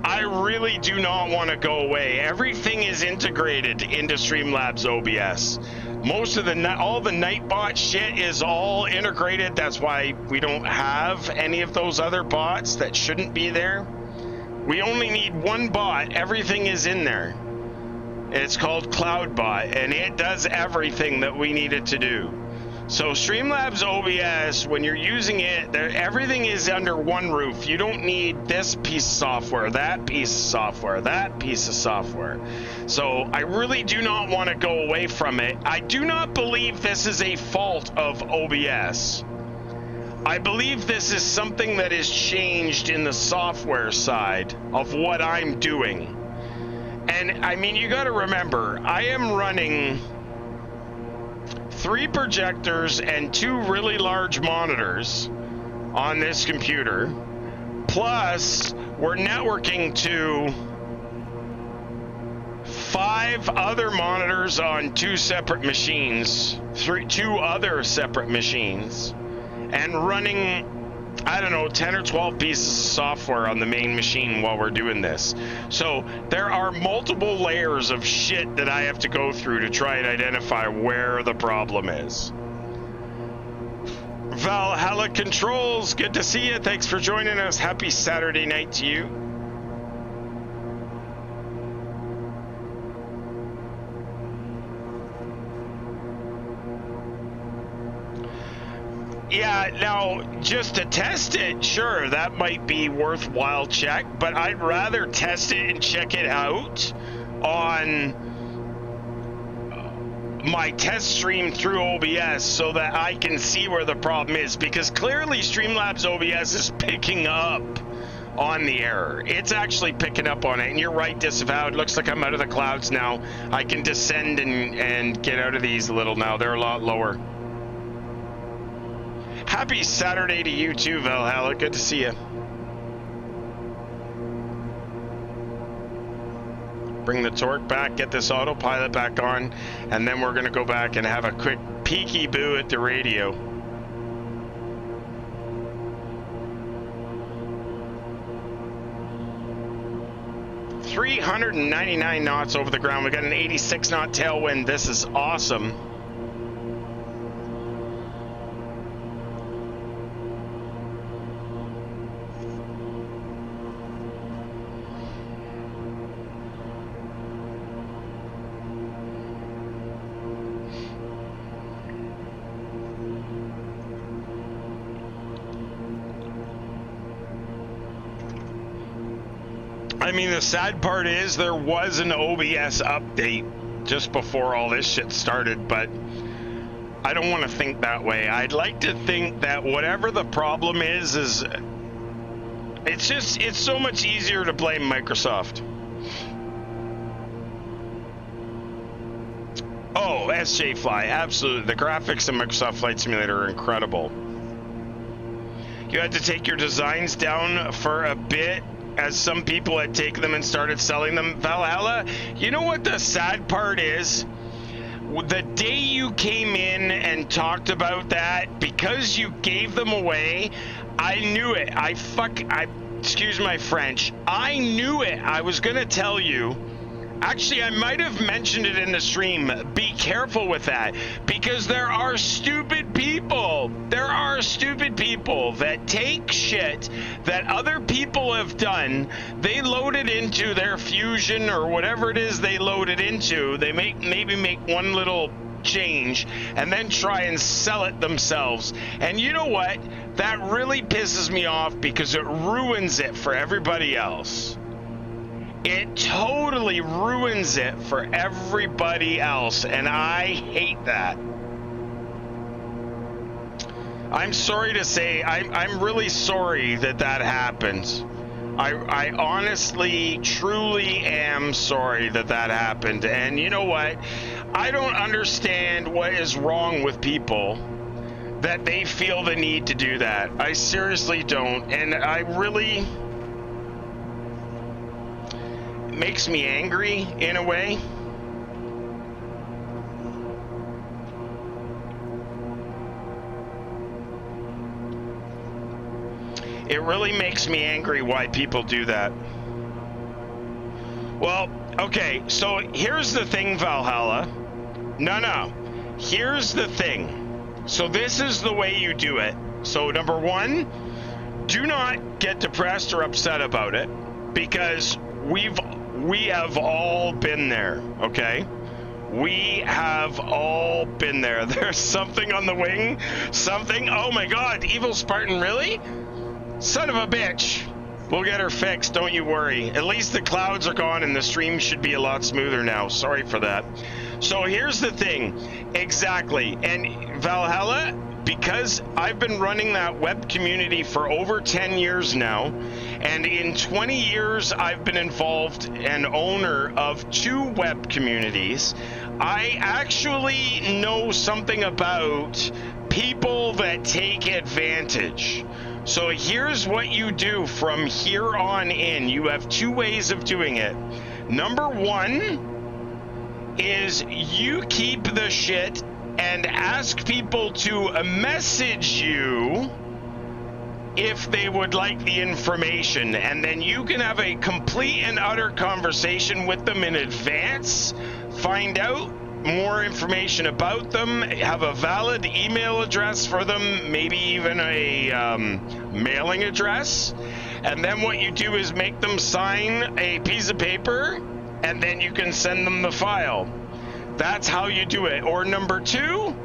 I really do not want to go away. Everything is integrated into Streamlabs OBS. Most of all the Nightbot shit is all integrated. That's why we don't have any of those other bots that shouldn't be there. We only need one bot. Everything is in there. It's called CloudBot, and it does everything that we need it to do. So Streamlabs OBS, when you're using it, everything is under one roof. You don't need this piece of software, that piece of software, that piece of software. So I really do not want to go away from it. I do not believe this is a fault of OBS. I believe this is something that is changed in the software side of what I'm doing. And I mean, you got to remember, I am running 3 projectors and 2 really large monitors on this computer. Plus, we're networking to 5 other monitors on 2 separate machines, 2 other separate machines, and running, I don't know, 10 or 12 pieces of software on the main machine while we're doing this. So there are multiple layers of shit that I have to go through to try and identify where the problem is. Valhalla Controls, good to see you. Thanks for joining us. Happy Saturday night to you. Yeah, now, just to test it, sure, that might be worthwhile check, but I'd rather test it and check it out on my test stream through OBS so that I can see where the problem is, because clearly Streamlabs OBS is picking up on the error. It's actually picking up on it, and you're right, Disavowed. Looks like I'm out of the clouds now. I can descend and get out of these a little now. They're a lot lower. Happy Saturday to you too, Valhalla. Good to see you. Bring the torque back, get this autopilot back on, and then we're going to go back and have a quick peeky-boo at the radio. .399 knots over the ground. We got an 86 knot tailwind. This is awesome. I mean, the sad part is there was an OBS update just before all this shit started, but I don't want to think that way. I'd like to think that whatever the problem is it's so much easier to blame Microsoft. Oh, SJ Fly, absolutely. The graphics in Microsoft Flight Simulator are incredible. You had to take your designs down for a bit, as some people had taken them and started selling them. Valhalla, you know what the sad part is? The day you came in and talked about that, because you gave them away, I knew it. Excuse my French. I knew it. I was gonna tell you. Actually, I might have mentioned it in the stream. Be careful with that, because there are stupid people. There are stupid people that take shit that other people have done. They load it into their Fusion or whatever it is they load it into. They maybe make one little change and then try and sell it themselves. And you know what? That really pisses me off, because it ruins it for everybody else. It totally ruins it for everybody else, and I hate that. I'm sorry to say, I'm really sorry that happens. I honestly, truly am sorry that happened. And you know what? I don't understand what is wrong with people that they feel the need to do that. I seriously don't, and I really... makes me angry in a way. It really makes me angry why people do that. Well, okay, so here's the thing, Valhalla. No. Here's the thing. So this is the way you do it. So number one, do not get depressed or upset about it, because we have all been there, okay? We have all been there. There's something on the wing. Something. Oh my God, Evil Spartan, really? Son of a bitch. We'll get her fixed, don't you worry. At least the clouds are gone and the stream should be a lot smoother now. Sorry for that. So here's the thing. Exactly. And Valhalla, because I've been running that web community for over 10 years now, and in 20 years I've been involved and owner of 2 web communities, I actually know something about people that take advantage. So here's what you do from here on in. You have 2 ways of doing it. Number 1 is you keep the shit and ask people to message you if they would like the information, and then you can have a complete and utter conversation with them in advance, find out more information about them, have a valid email address for them, maybe even a mailing address, and then what you do is make them sign a piece of paper, and then you can send them the file. That's how you do it. Or number 2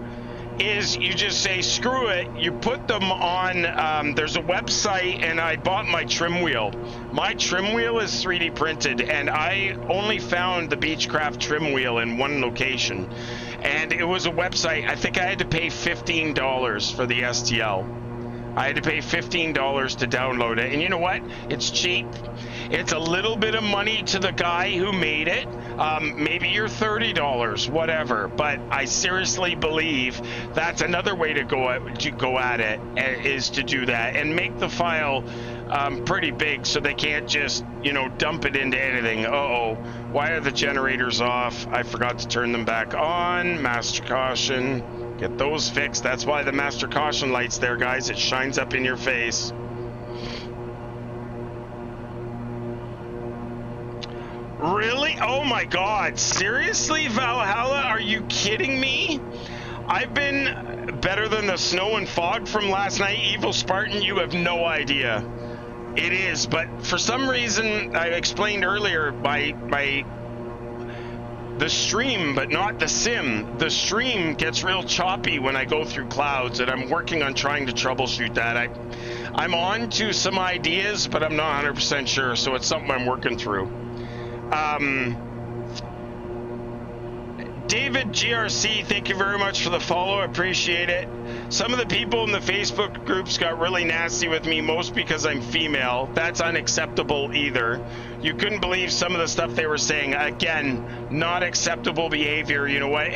is you just say, screw it. You put them on, there's a website, and I bought my trim wheel. My trim wheel is 3D printed, and I only found the Beechcraft trim wheel in one location. And it was a website. I think I had to pay $15 for the STL. I had to pay $15 to download it. And you know what? It's cheap. It's a little bit of money to the guy who made it. Maybe you're $30, whatever. But I seriously believe that's another way to go at it, is to do that and make the file pretty big so they can't just, you know, dump it into anything. Uh-oh. Why are the generators off? I forgot to turn them back on. Master caution. Get those fixed. That's why the master caution light's there, guys. It shines up in your face. Really? Oh my god. Seriously, Valhalla? Are you kidding me? I've been better than the snow and fog from last night. Evil Spartan, you have no idea. It is, but for some reason, I explained earlier, the stream, but not the sim. The stream gets real choppy when I go through clouds, and I'm working on trying to troubleshoot that. I'm on to some ideas, but I'm not 100% sure, so it's something I'm working through. David GRC, thank you very much for the follow. I appreciate it. Some of the people in the Facebook groups got really nasty with me, most because I'm female. That's unacceptable either. You couldn't believe some of the stuff they were saying. Again, not acceptable behavior. You know what?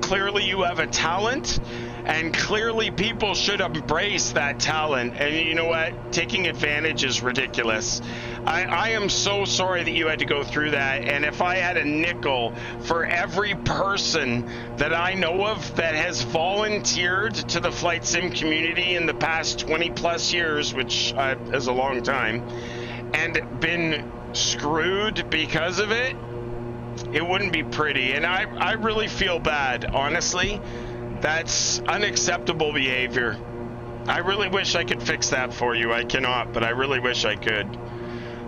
Clearly you have a talent, and clearly people should embrace that talent. And you know what? Taking advantage is ridiculous. I am so sorry that you had to go through that. And if I had a nickel for every person that I know of that has volunteered to the flight sim community in the past 20 plus years, which is a long time, and been screwed because of it, it wouldn't be pretty. And I really feel bad, honestly. That's unacceptable behavior. I really wish I could fix that for you. I cannot, but I really wish I could.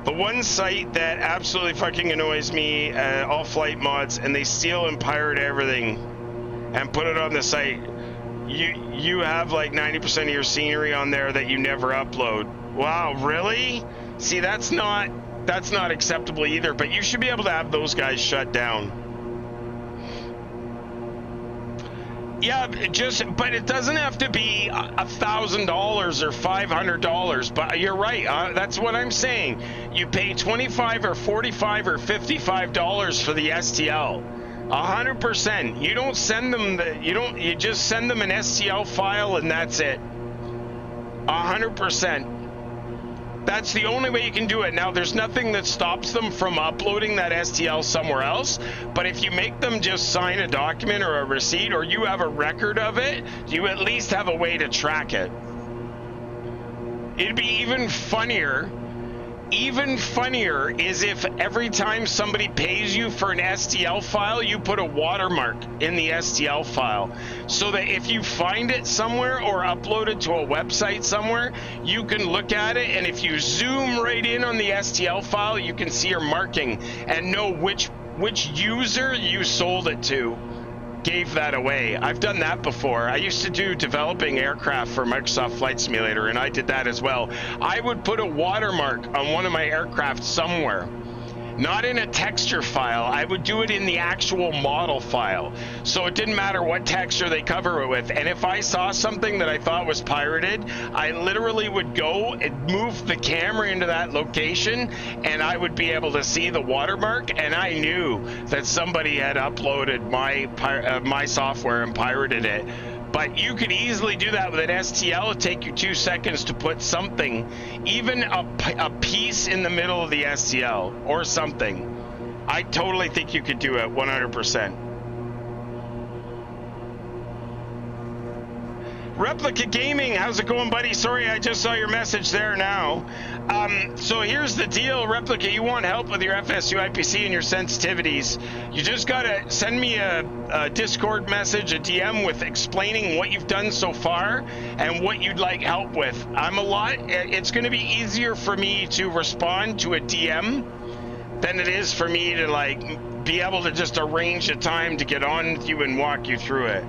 The one site that absolutely fucking annoys me, all flight mods, and they steal and pirate everything and put it on the site. You have like 90% of your scenery on there that you never upload. Wow, really? See, that's not acceptable either, but you should be able to have those guys shut down. Yeah, but it doesn't have to be $1,000 or $500. But you're right. That's what I'm saying. You pay $25 or $45 or $55 for the STL. 100%. You don't send them you just send them an STL file and that's it. 100%. That's the only way you can do it. Now, there's nothing that stops them from uploading that STL somewhere else, but if you make them just sign a document or a receipt, or you have a record of it, you at least have a way to track it. It'd be even funnier is if every time somebody pays you for an STL file, you put a watermark in the STL file, so that if you find it somewhere or upload it to a website somewhere, you can look at it, and if you zoom right in on the STL file, you can see your marking and know which user you sold it to gave that away. I've done that before. I used to do developing aircraft for Microsoft Flight Simulator, and I did that as well. I would put a watermark on one of my aircraft somewhere. Not in a texture file. I would do it in the actual model file. So it didn't matter what texture they cover it with. And if I saw something that I thought was pirated, I literally would go and move the camera into that location, and I would be able to see the watermark, and I knew that somebody had uploaded my software and pirated it. But you could easily do that with an STL. It'd take you 2 seconds to put something, even a piece in the middle of the STL or something. I totally think you could do it 100%. Replica Gaming, how's it going, buddy? Sorry, I just saw your message there now. So here's the deal, Replica. You want help with your FSU IPC and your sensitivities. You just gotta send me a Discord message, a DM with explaining what you've done so far and what you'd like help with. It's gonna be easier for me to respond to a DM than it is for me to be able to just arrange a time to get on with you and walk you through it.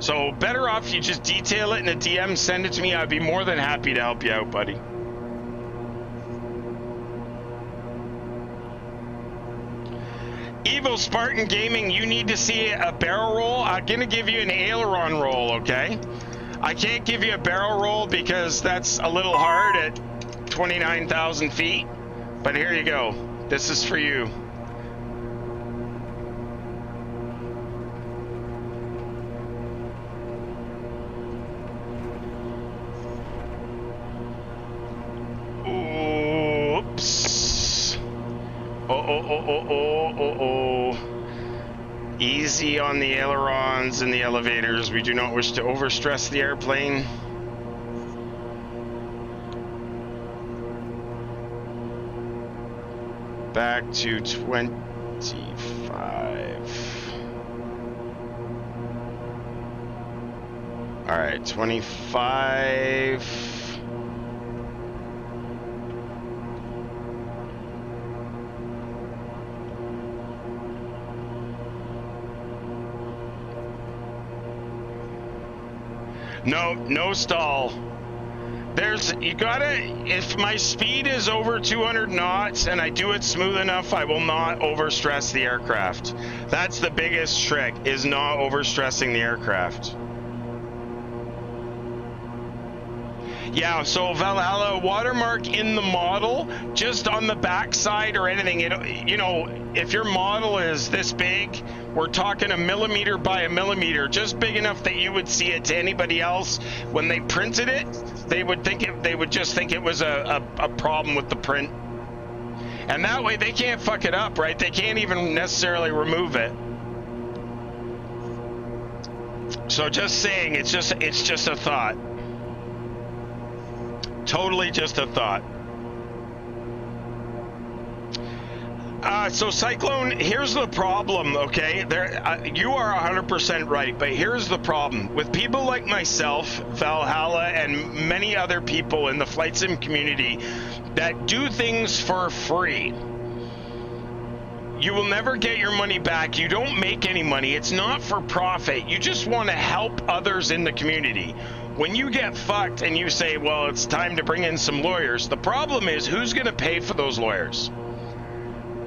So better off you just detail it in a DM, send it to me. I'd be more than happy to help you out, buddy. Evil Spartan Gaming, you need to see a barrel roll. I'm gonna give you an aileron roll, okay? I can't give you a barrel roll because that's a little hard at 29,000 feet, but here you go. This is for you. Oops. Oh. Easy on the ailerons and the elevators. We do not wish to overstress the airplane. Back to 25. All right, 25. No stall. You gotta, if my speed is over 200 knots and I do it smooth enough, I will not overstress the aircraft. That's the biggest trick, is not overstressing the aircraft. Yeah, so Valhalla, watermark in the model, just on the backside or anything, if your model is this big, we're talking 1 millimeter by 1 millimeter, just big enough that you would see it. To anybody else, when they printed it, they would just think it was a problem with the print. And that way they can't fuck it up, right? They can't even necessarily remove it. So just saying, it's just a thought. Totally just a thought. So Cyclone, here's the problem, okay? You are 100% right, but here's the problem. With people like myself, Valhalla, and many other people in the flight sim community that do things for free, you will never get your money back. You don't make any money. It's not for profit. You just want to help others in the community. When you get fucked and you say, well, it's time to bring in some lawyers, the problem is, who's going to pay for those lawyers?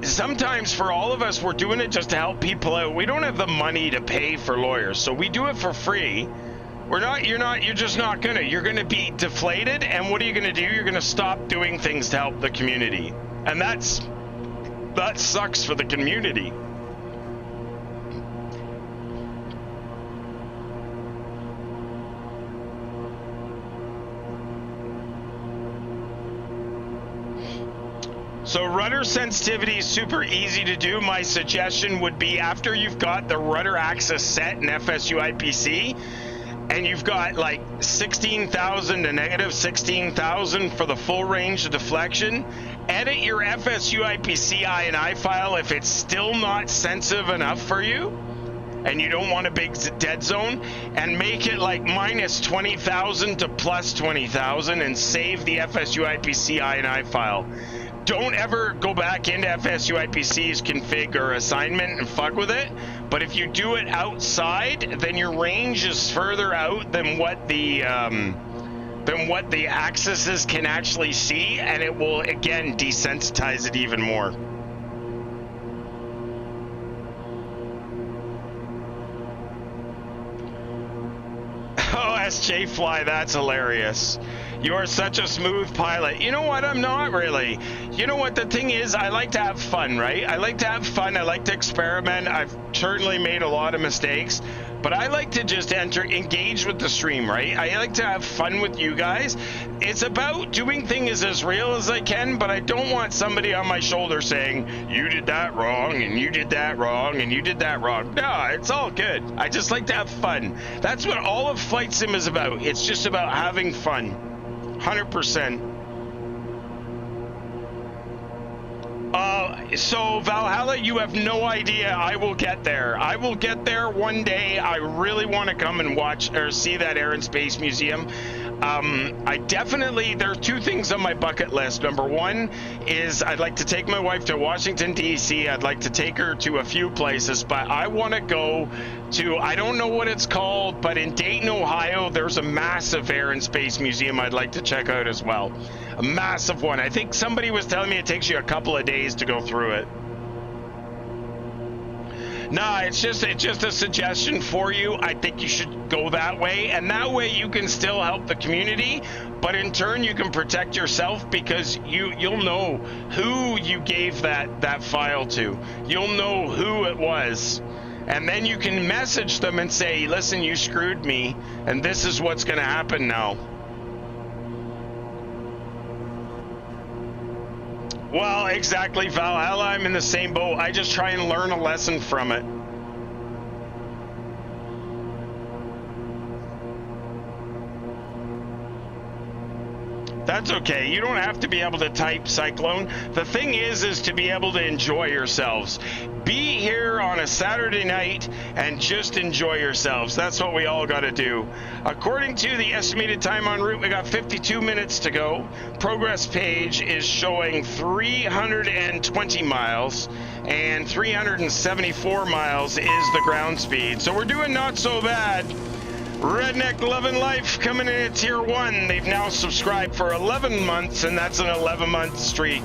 Sometimes for all of us, we're doing it just to help people out. We don't have the money to pay for lawyers, so we do it for free. You're just not gonna. You're gonna be deflated, and what are you gonna do? You're gonna stop doing things to help the community. And that sucks for the community. So rudder sensitivity is super easy to do. My suggestion would be, after you've got the rudder axis set in FSU IPC, and you've got like 16,000 to negative 16,000 for the full range of deflection, edit your FSU IPC I&I file if it's still not sensitive enough for you, and you don't want a big dead zone, and make it like minus 20,000 to plus 20,000 and save the FSU IPC I&I file. Don't ever go back into FSU IPC's config or assignment and fuck with it. But if you do it outside, then your range is further out than what the axes can actually see, and it will again desensitize it even more. Oh, SJ Fly, that's hilarious. You are such a smooth pilot. You know what? I'm not really. You know what? The thing is, I like to have fun, right? I like to have fun. I like to experiment. I've certainly made a lot of mistakes, but I like to just engage with the stream, right? I like to have fun with you guys. It's about doing things as real as I can, but I don't want somebody on my shoulder saying, you did that wrong, and you did that wrong, and you did that wrong. No, it's all good. I just like to have fun. That's what all of Flight Sim is about. It's just about having fun. 100%. So Valhalla, you have no idea. I will get there. I will get there one day. I really want to come and watch or see that Air and Space Museum. There are two things on my bucket list. Number one is I'd like to take my wife to Washington, D.C. I'd like to take her to a few places, but I want to go to, I don't know what it's called, but in Dayton, Ohio, there's a massive Air and Space Museum I'd like to check out as well. A massive one. I think somebody was telling me it takes you a couple of days to go through it. Nah, it's just a suggestion for you. I think you should go that way, and that way you can still help the community, but in turn you can protect yourself because you'll know who you gave that file to. You'll know who it was. And then you can message them and say, listen, you screwed me, and this is what's going to happen now. Well, exactly, Valhalla. I'm in the same boat. I just try and learn a lesson from it. That's okay. You don't have to be able to type Cyclone. The thing is to be able to enjoy yourselves. Be here on a Saturday night and just enjoy yourselves. That's what we all got to do. According to the estimated time en route, we got 52 minutes to go. Progress page is showing 320 miles, and 374 miles is the ground speed. So we're doing not so bad. Redneck Lovin' Life coming in at tier 1. They've now subscribed for 11 months, and that's an 11-month streak.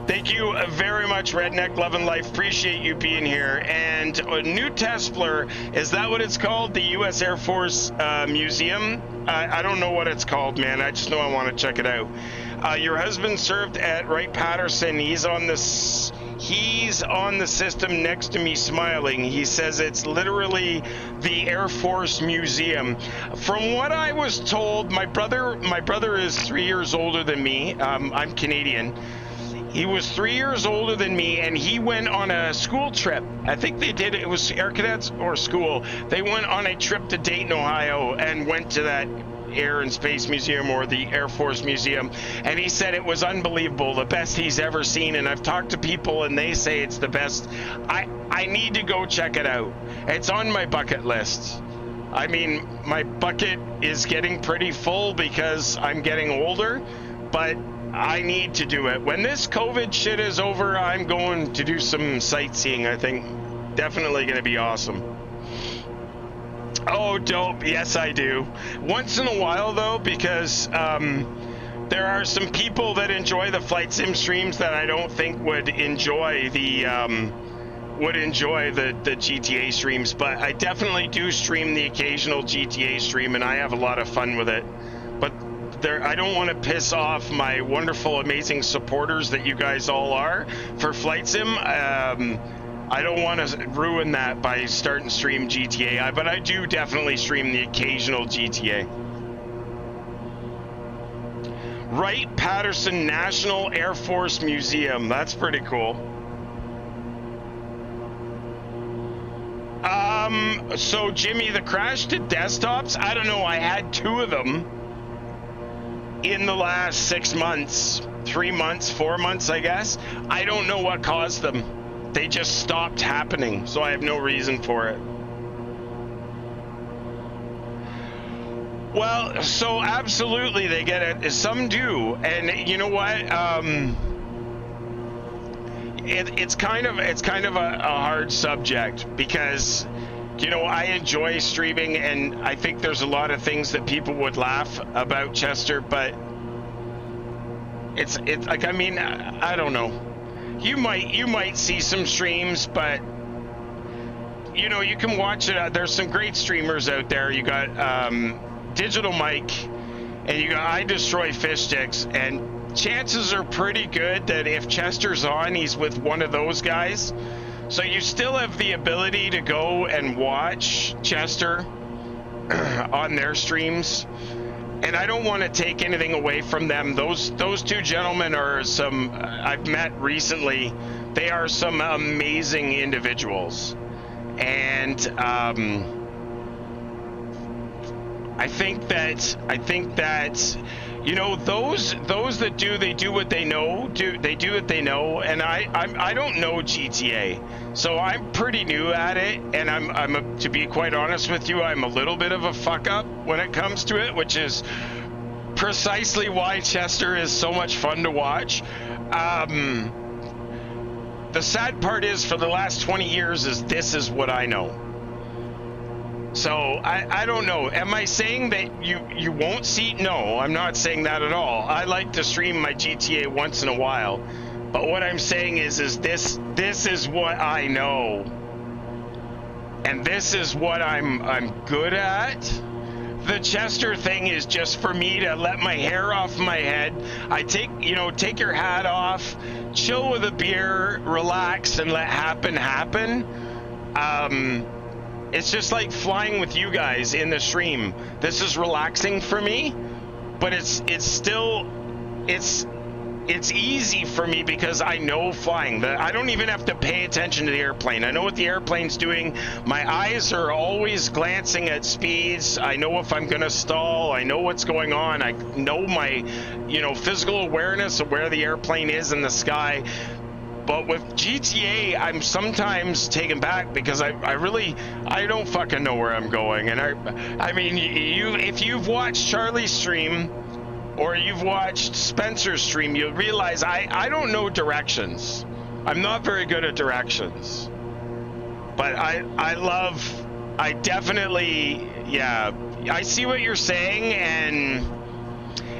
Thank you very much, Redneck Lovin' Life. Appreciate you being here. And a new Tespler, is that what it's called? The U.S. Air Force Museum? I don't know what it's called, man. I just know I want to check it out. Your husband served at Wright-Patterson. He's on the system next to me smiling. He says it's literally the Air Force Museum. From what I was told, my brother is 3 years older than me. I'm Canadian. He was 3 years older than me, and he went on a school trip. I think they did, it was Air Cadets or school. They went on a trip to Dayton, Ohio, and went to that Air and Space Museum, or the Air Force Museum, and he said it was unbelievable, the best he's ever seen. And I've talked to people and they say it's the best. I need to go check it out. It's on my bucket list. I mean, my bucket is getting pretty full because I'm getting older, but I need to do it. When this COVID shit is over, I'm going to do some sightseeing. I think definitely going to be awesome. Oh, dope. Yes, I do. Once in a while, though, because there are some people that enjoy the flight sim streams that I don't think would enjoy the GTA streams. But I definitely do stream the occasional GTA stream, and I have a lot of fun with it. But I don't want to piss off my wonderful, amazing supporters that you guys all are for flight sim. I don't want to ruin that by starting to stream GTA, but I do definitely stream the occasional GTA. Wright-Patterson National Air Force Museum. That's pretty cool. So Jimmy, the crash to desktops, I don't know, I had 2 of them in the last 6 months, 3 months, 4 months, I guess. I don't know what caused them. They just stopped happening, so I have no reason for it. Well, so absolutely they get it. Some do, and you know what? It's kind of a hard subject because, you know, I enjoy streaming, and I think there's a lot of things that people would laugh about Chester, but it's like, I mean, I don't know. You might see some streams, but you know, you can watch it. There's some great streamers out there. You got Digital Mike, and you got I Destroy Fish Sticks, and chances are pretty good that if Chester's on, he's with one of those guys. So you still have the ability to go and watch Chester on their streams. And I don't want to take anything away from them. Those 2 gentlemen are some I've met recently. They are some amazing individuals, and I think that you know, those that do what they know. They do what they know, and I don't know GTA, so I'm pretty new at it, and to be quite honest with you, I'm a little bit of a fuck up when it comes to it, which is precisely why Chester is so much fun to watch. The sad part is, for the last 20 years, this is what I know. So I don't know. Am I saying that you won't see? No, I'm not saying that at all. I like to stream my GTA once in a while, but what I'm saying is this is what I know. and this is what I'm good at. The Chester thing is just for me to let my hair off my head. I take your hat off, chill with a beer, relax, and let happen. It's just like flying with you guys in the stream. This is relaxing for me, but it's easy for me because I know flying. I don't even have to pay attention to the airplane. I know what the airplane's doing. My eyes are always glancing at speeds. I know if I'm gonna stall. I know what's going on. I know my, physical awareness of where the airplane is in the sky. But with GTA, I'm sometimes taken back because I don't fucking know where I'm going. And I mean, if you've watched Charlie's stream, or you've watched Spencer's stream, you'll realize I don't know directions. I'm not very good at directions. But I see what you're saying, and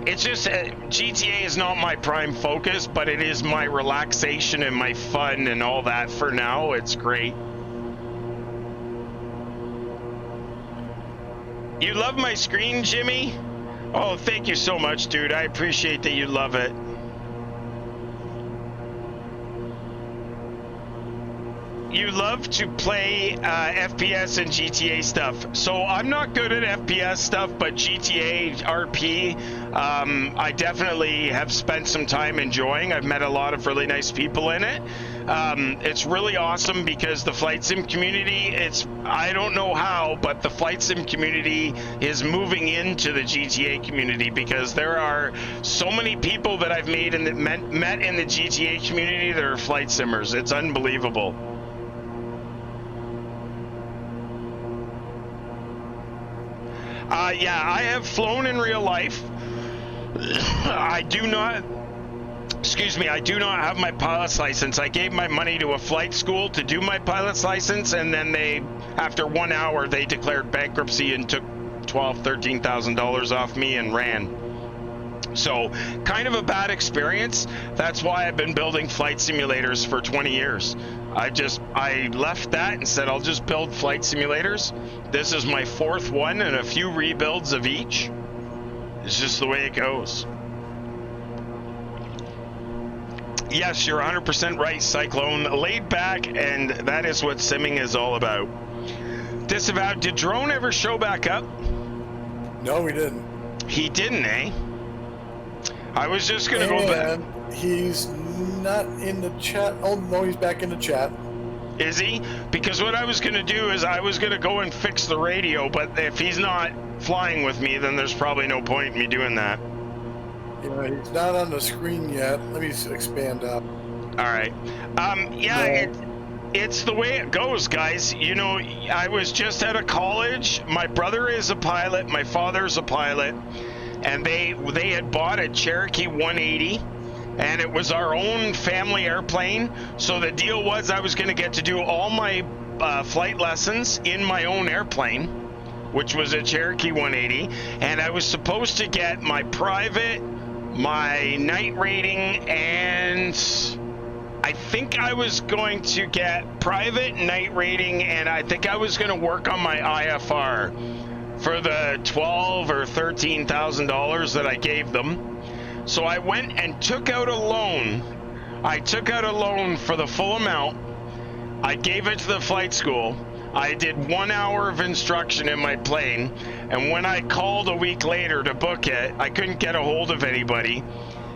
it's just GTA is not my prime focus, but it is my relaxation and my fun and all that for now. It's great. You love my screen, Jimmy? Oh, thank you so much, dude. I appreciate that you love it. You love to play FPS and GTA stuff. So I'm not good at FPS stuff, but GTA, RP, I definitely have spent some time enjoying. I've met a lot of really nice people in it. It's really awesome because the flight sim community, I don't know how, but the flight sim community is moving into the GTA community because there are so many people that I've met in the GTA community that are flight simmers. It's unbelievable. Yeah, I have flown in real life. I do not have my pilot's license. I gave my money to a flight school to do my pilot's license, and then after 1 hour, they declared bankruptcy and took $13,000 off me and ran. So, kind of a bad experience. That's why I've been building flight simulators for 20 years. I left that and said I'll just build flight simulators. This is my 4th one and a few rebuilds of each. It's just the way it goes. Yes, you're 100% right, Cyclone. Laid back, and that is what simming is all about. Disavowed. Did Drone ever show back up? No, he didn't. He didn't, eh? I was just going to go back. He's not in the chat. Oh, no, he's back in the chat. Is he? Because what I was going to do is I was going to go and fix the radio, but if he's not flying with me, then there's probably no point in me doing that. Yeah, he's not on the screen yet. Let me expand up. All right. It's the way it goes, guys. I was just out of college. My brother is a pilot. My father's a pilot. And they had bought a Cherokee 180. And it was our own family airplane. So the deal was I was going to get to do all my flight lessons in my own airplane, which was a Cherokee 180. And I was supposed to get my private, my night rating, and I think I was going to get private, night rating, and I think I was going to work on my IFR for the $12,000 or $13,000 that I gave them. So I went and took out a loan. I took out a loan for the full amount. I gave it to the flight school. I did 1 hour of instruction in my plane, and when I called a week later to book it, I couldn't get a hold of anybody.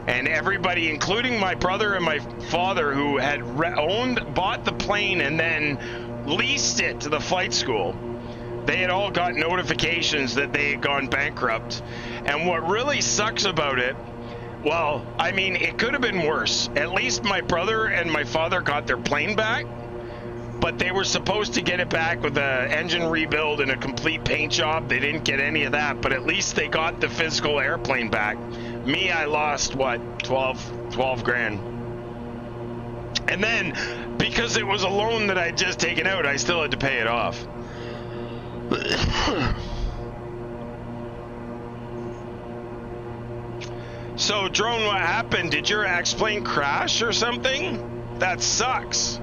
And everybody, including my brother and my father, who had bought the plane and then leased it to the flight school, they had all got notifications that they had gone bankrupt. And what really sucks about it, well, I mean, it could have been worse. At least my brother and my father got their plane back, but they were supposed to get it back with an engine rebuild and a complete paint job. They didn't get any of that, but at least they got the physical airplane back. Me, I lost, what, 12 grand. And then, because it was a loan that I'd just taken out, I still had to pay it off. So, Drone, what happened? Did your X-plane crash or something? That sucks.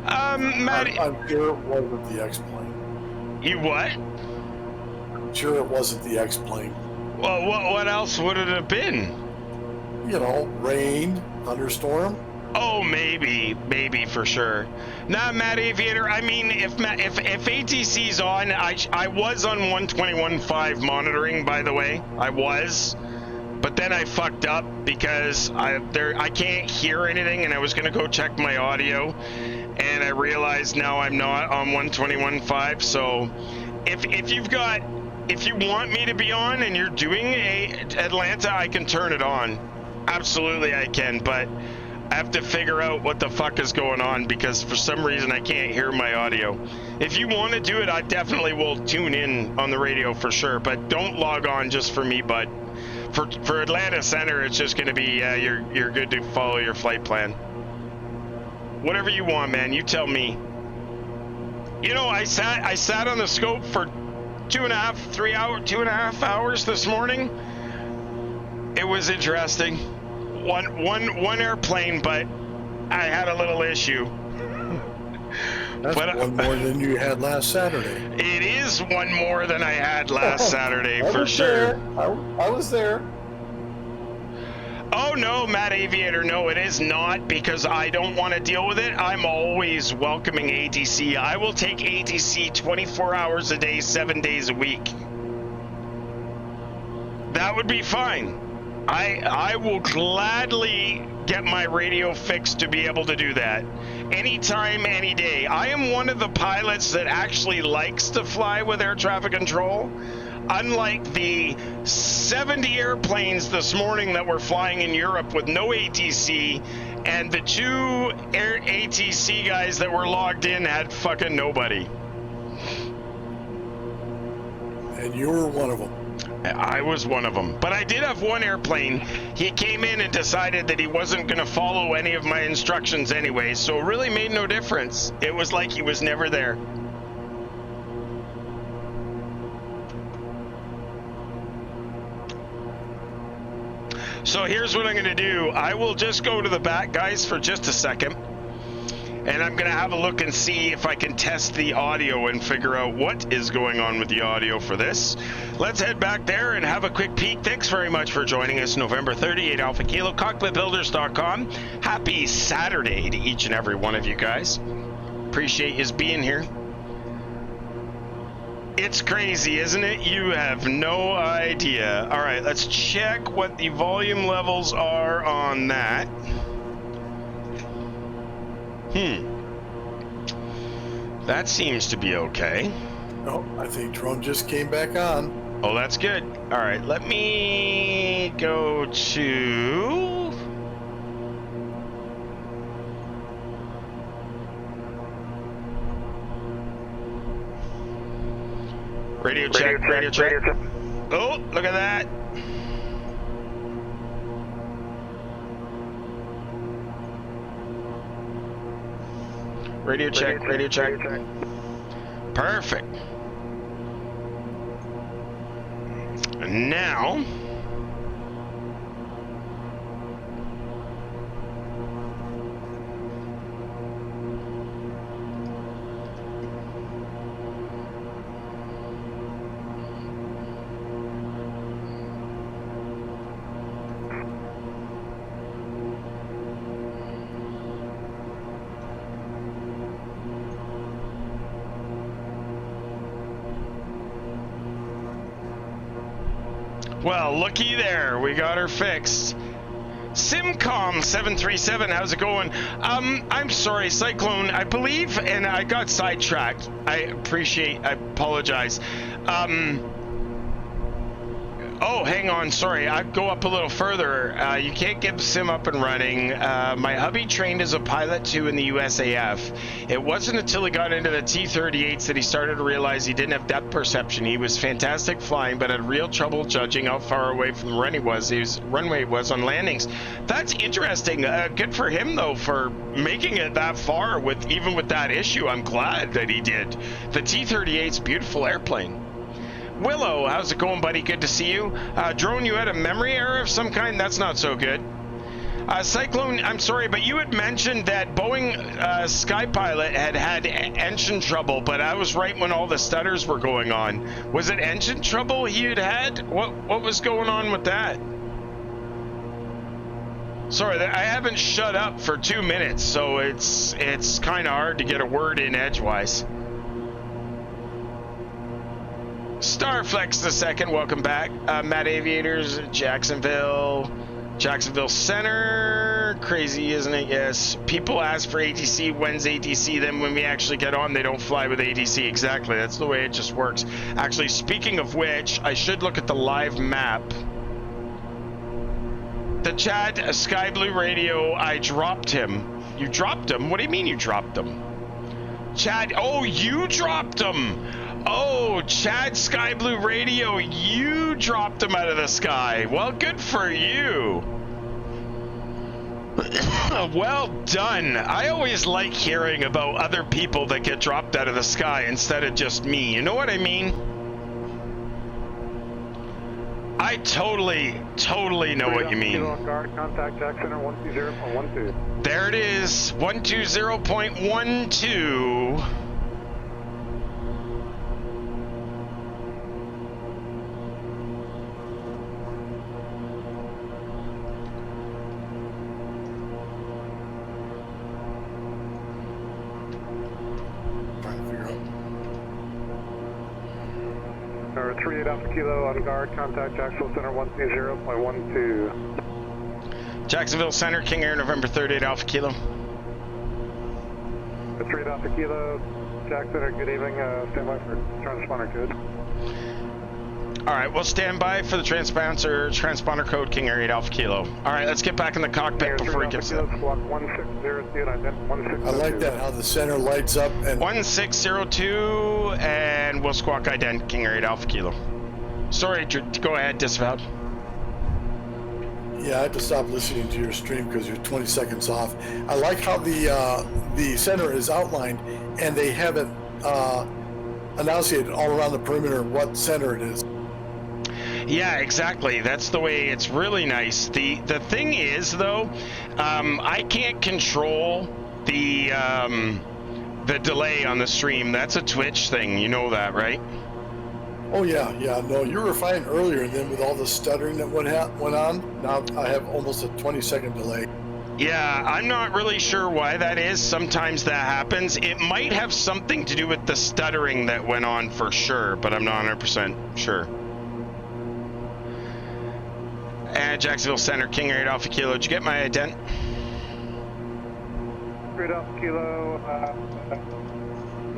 Matt, I'm sure it wasn't the X-plane. you what? I'm sure it wasn't the X-plane. Well, what else would it have been? You know, rain, thunderstorm. Oh, maybe for sure. Nah, Matt Aviator. I mean, if ATC's on, I was on 121.5 monitoring. By the way, I was, but then I fucked up because I can't hear anything, and I was gonna go check my audio, and I realized now I'm not on 121.5. So, if you want me to be on and you're doing Atlanta, I can turn it on. Absolutely, I can, but I have to figure out what the fuck is going on because for some reason I can't hear my audio. If you want to do it, I definitely will tune in on the radio for sure, but don't log on just for me, bud. For Atlanta Center, it's just going to be, you're good to follow your flight plan. Whatever you want, man, you tell me. You know, I sat on the scope for 2.5 hours this morning. It was interesting. One airplane, but I had a little issue. That's one more than you had last Saturday. It is one more than I had last Saturday, for sure. I was there. Oh, no, Matt Aviator, no, it is not, because I don't want to deal with it. I'm always welcoming ATC. I will take ATC 24 hours a day, 7 days a week. That would be fine. I will gladly get my radio fixed to be able to do that. Anytime, any day. I am one of the pilots that actually likes to fly with air traffic control. Unlike the 70 airplanes this morning that were flying in Europe with no ATC, and the 2 ATC guys that were logged in had fucking nobody. And you were one of them. I was one of them. But I did have one airplane. He came in and decided that he wasn't going to follow any of my instructions anyway, so it really made no difference. It was like he was never there. So here's what I'm going to do. I will just go to the back, guys, for just a second. And I'm going to have a look and see if I can test the audio and figure out what is going on with the audio for this. Let's head back there and have a quick peek. Thanks very much for joining us November 38 Alpha Kilo, Cockpitbuilders.com. Happy Saturday to each and every one of you guys. Appreciate you being here. It's crazy, isn't it? You have no idea. All right, let's check what the volume levels are on that. That seems to be okay. Oh, I think drone just came back on. Oh, that's good. All right, let me go to... Radio check. Oh, look at that. Radio check. Perfect. And now... Well, looky there. We got her fixed. Simcom737, how's it going? I'm sorry, Cyclone, I believe, and I got sidetracked. I apologize. Oh, hang on, sorry, I'd go up a little further. You can't get the sim up and running. My hubby trained as a pilot too in the USAF. It wasn't until he got into the T-38s that he started to realize he didn't have depth perception. He was fantastic flying, but had real trouble judging how far away from the runway was on landings. That's interesting. Good for him though for making it that far even with that issue. I'm glad that he did. The T-38's a beautiful airplane. Willow, how's it going, buddy? Good to see you. Drone, you had a memory error of some kind? That's not so good. Cyclone, I'm sorry, but you had mentioned that Boeing Skypilot had engine trouble, but I was right when all the stutters were going on. Was it engine trouble he had? What was going on with that? Sorry, I haven't shut up for 2 minutes, so it's kind of hard to get a word in edgewise. Starflex the second, welcome back. Matt Aviators, Jacksonville Center. Crazy, isn't it? Yes. People ask for ATC. When's ATC? Then when we actually get on, they don't fly with ATC. Exactly. That's the way it just works. Actually, speaking of which, I should look at the live map. The Chad Sky Blue Radio, I dropped him. You dropped him? What do you mean you dropped him? Chad, oh, you dropped him. Oh, Chad Sky Blue Radio, you dropped him out of the sky. Well, good for you. Well done. I always like hearing about other people that get dropped out of the sky instead of just me. You know what I mean? I totally know what you mean. Contact Jack Center 120.12. There it is, 120.12. Number 38 Alpha Kilo on guard, contact Jacksonville Center 120.12. Jacksonville Center, King Air, November 38 Alpha Kilo. 38 Alpha Kilo, Jack Center, good evening, stand by for transponder code. Alright, we'll stand by for the transponder code, King Air 8 Alpha Kilo. Alright, let's get back in the cockpit before he gets there. Squawk 1602 and ident 1602. I like that, how the center lights up and 1602, and we'll squawk ident King Air 8 Alpha Kilo. Sorry, go ahead, disavowed. yeah, I had to stop listening to your stream because you're 20 seconds off. I like how the center is outlined and they haven't enunciated all around the perimeter what center it is. Yeah, exactly. That's the way. It's really nice. The thing is, though, I can't control the delay on the stream. That's a Twitch thing. You know that, right? Oh yeah. No, you were fine earlier, and then with all the stuttering that went on, now I have almost a 20-second delay. Yeah, I'm not really sure why that is. Sometimes that happens. It might have something to do with the stuttering that went on for sure, but I'm not 100% sure. And Jacksonville Center, King Air 8 Alpha Kilo. Did you get my ident? 3 Alpha Kilo,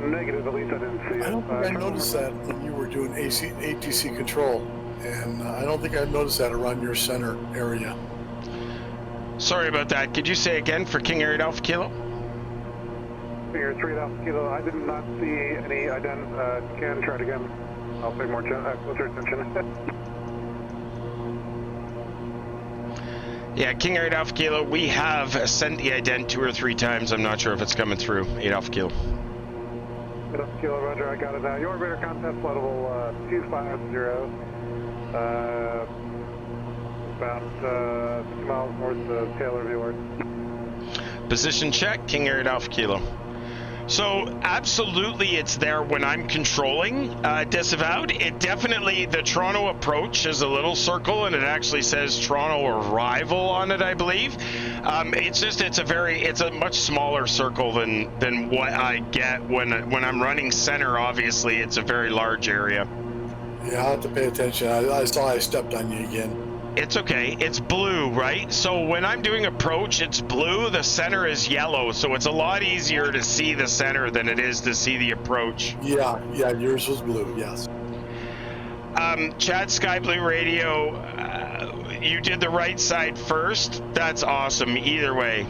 negative, at least I didn't see it. I don't think I noticed that when you were doing ATC control, and I don't think I noticed that around your center area. Sorry about that. Could you say again for King Air 8 Alpha Kilo? King Air 3 Alpha Kilo, I did not see any ident. Can try it again. I'll pay more closer attention. Yeah, King Air 8 Alpha Kilo, we have sent the ident 2 or 3 times. I'm not sure if it's coming through. 8 Alpha Kilo. 8 Alpha Kilo, roger, I got it now. Your radar contact flight level 250. About 2 miles north of Taylor Viewer. Position check, King Air 8 Alpha Kilo. So absolutely it's there when I'm controlling, disavowed. It definitely, the Toronto approach is a little circle and it actually says Toronto arrival on it, I believe. It's a much smaller circle than what I get when I'm running center. Obviously it's a very large area. Yeah, I'll have to pay attention. I saw I stepped on you again. It's okay. It's blue, right? So when I'm doing approach, it's blue. The center is yellow, so it's a lot easier to see the center than it is to see the approach. Yeah, yours was blue, yes. Chad Sky Blue Radio, you did the right side first. That's awesome. Either way.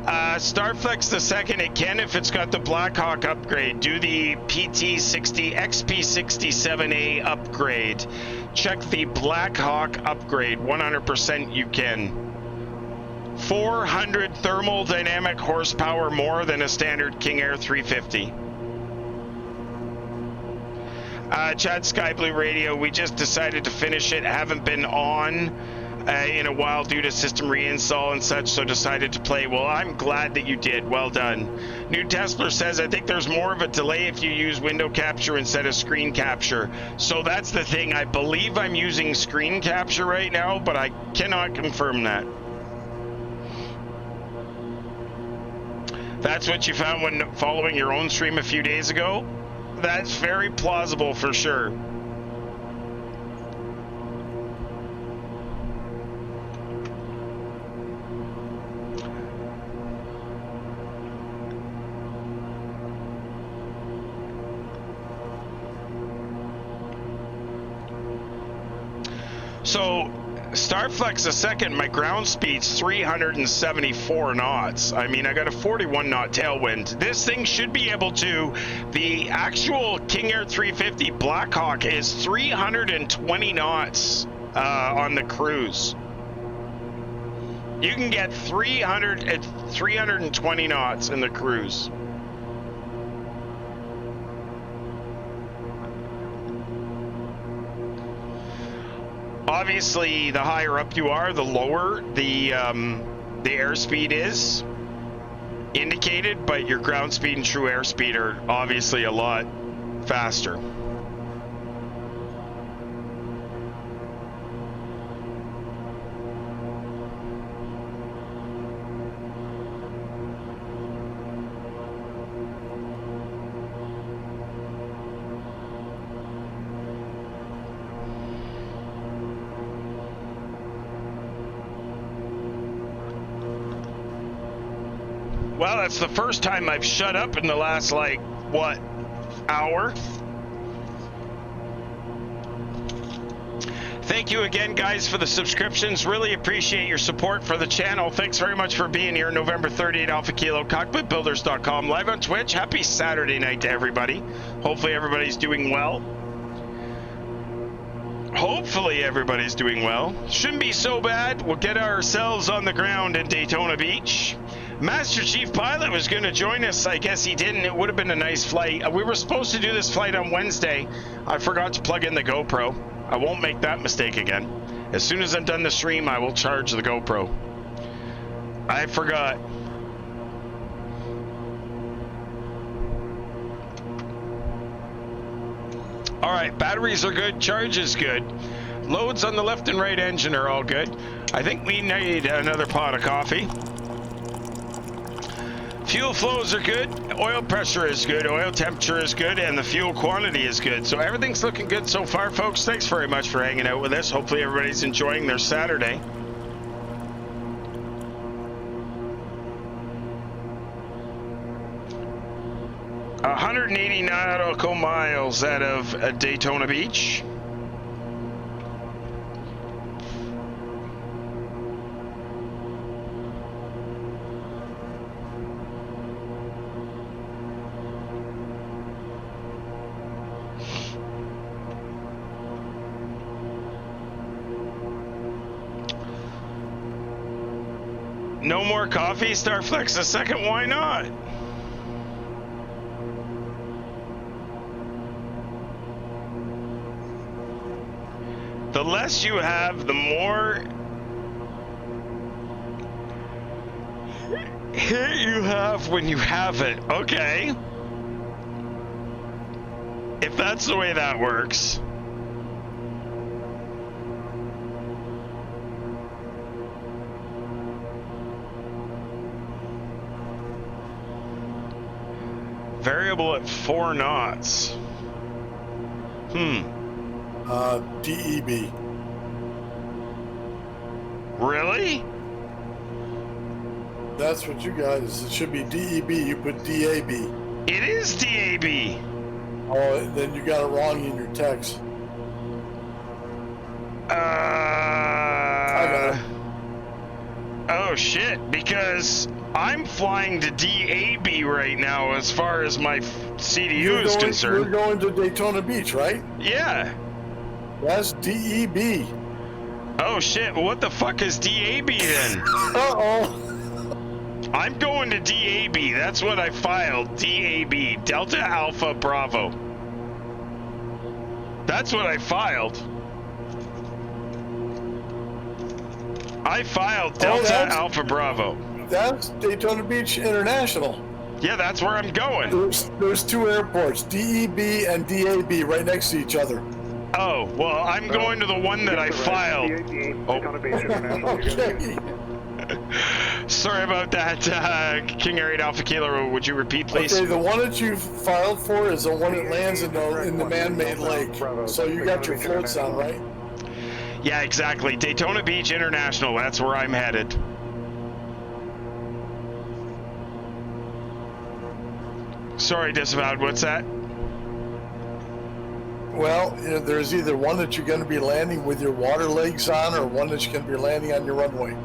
Starflex the second, it can if it's got the Blackhawk upgrade. Do the XP67A upgrade. Check the Blackhawk upgrade. 100% you can. 400 thermodynamic horsepower more than a standard King Air 350. Chad Sky Blue Radio, we just decided to finish it. Haven't been on in a while due to system reinstall and such, so decided to play. Well, I'm glad that you did. Well done. New Tesla says, I think there's more of a delay if you use window capture instead of screen capture. So that's the thing. I believe I'm using screen capture right now, but I cannot confirm that. That's what you found when following your own stream a few days ago? That's very plausible for sure. So, Starflex a second, my ground speed's 374 knots. I mean, I got a 41 knot tailwind. This thing should be able to, the actual KingAir 350 Blackhawk is 320 knots on the cruise. You can get 320 knots in the cruise. Obviously, the higher up you are, the lower the airspeed is indicated, but your ground speed and true airspeed are obviously a lot faster. Well, that's the first time I've shut up in the last, like, what, hour? Thank you again, guys, for the subscriptions. Really appreciate your support for the channel. Thanks very much for being here. November 30th, Alpha Kilo, Cockpitbuilders.com, live on Twitch. Happy Saturday night to everybody. Hopefully everybody's doing well. Hopefully everybody's doing well. Shouldn't be so bad. We'll get ourselves on the ground in Daytona Beach. Master Chief Pilot was going to join us. I guess he didn't. It would have been a nice flight. We were supposed to do this flight on Wednesday. I forgot to plug in the GoPro. I won't make that mistake again. As soon as I'm done the stream, I will charge the GoPro. I forgot. All right, batteries are good. Charge is good. Loads on the left and right engine are all good. I think we need another pot of coffee. Fuel flows are good, oil pressure is good, oil temperature is good, and the fuel quantity is good. So everything's looking good so far, folks. Thanks very much for hanging out with us. Hopefully everybody's enjoying their Saturday. A 180 nautical miles out of Daytona Beach. No more coffee, Starflex a second, why not? The less you have, the more hit you have when you have it. Okay. If that's the way that works. Variable at 4 knots. DEB. Really? That's what you guys, it should be DEB, you put DAB. It is DAB. Oh, then you got it wrong in your text. I got it. Oh shit, because I'm flying to DAB right now as far as my CDU is concerned. You're going to Daytona Beach, right? Yeah. That's DEB. Oh shit, well, what the fuck is DAB then? Uh-oh. I'm going to DAB, that's what I filed, DAB, Delta Alpha Bravo. That's what I filed. I filed Delta that's- Alpha Bravo. That's Daytona Beach International. Yeah, that's where I'm going. There's two airports, DEB and DAB, right next to each other. Oh, well, I'm going to the one that I filed. Daytona Beach International. Okay. Sorry about that, KingAir 8 Alpha Kilo. Would you repeat, please? Okay, the one that you filed for is the one that lands in the man-made lake. So you got your floats on, right? Yeah, exactly. Daytona Beach International. That's where I'm headed. Sorry, Disavowed. What's that? Well, you know, there's either one that you're going to be landing with your water legs on, or one that you're going to be landing on your runway.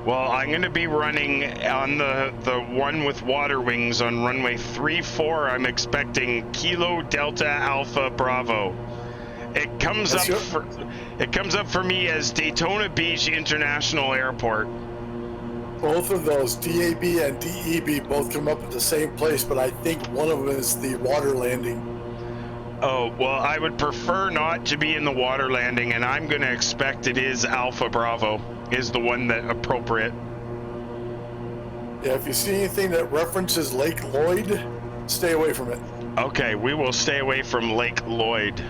Well, I'm going to be running on the one with water wings on runway 34. I'm expecting Kilo Delta Alpha Bravo. It comes up for me as Daytona Beach International Airport. Both of those, DAB and DEB, both come up at the same place, but I think one of them is the water landing. Oh, well, I would prefer not to be in the water landing, and I'm going to expect it is Alpha Bravo is the one that appropriate. Yeah, if you see anything that references Lake Lloyd, stay away from it. Okay, we will stay away from Lake Lloyd.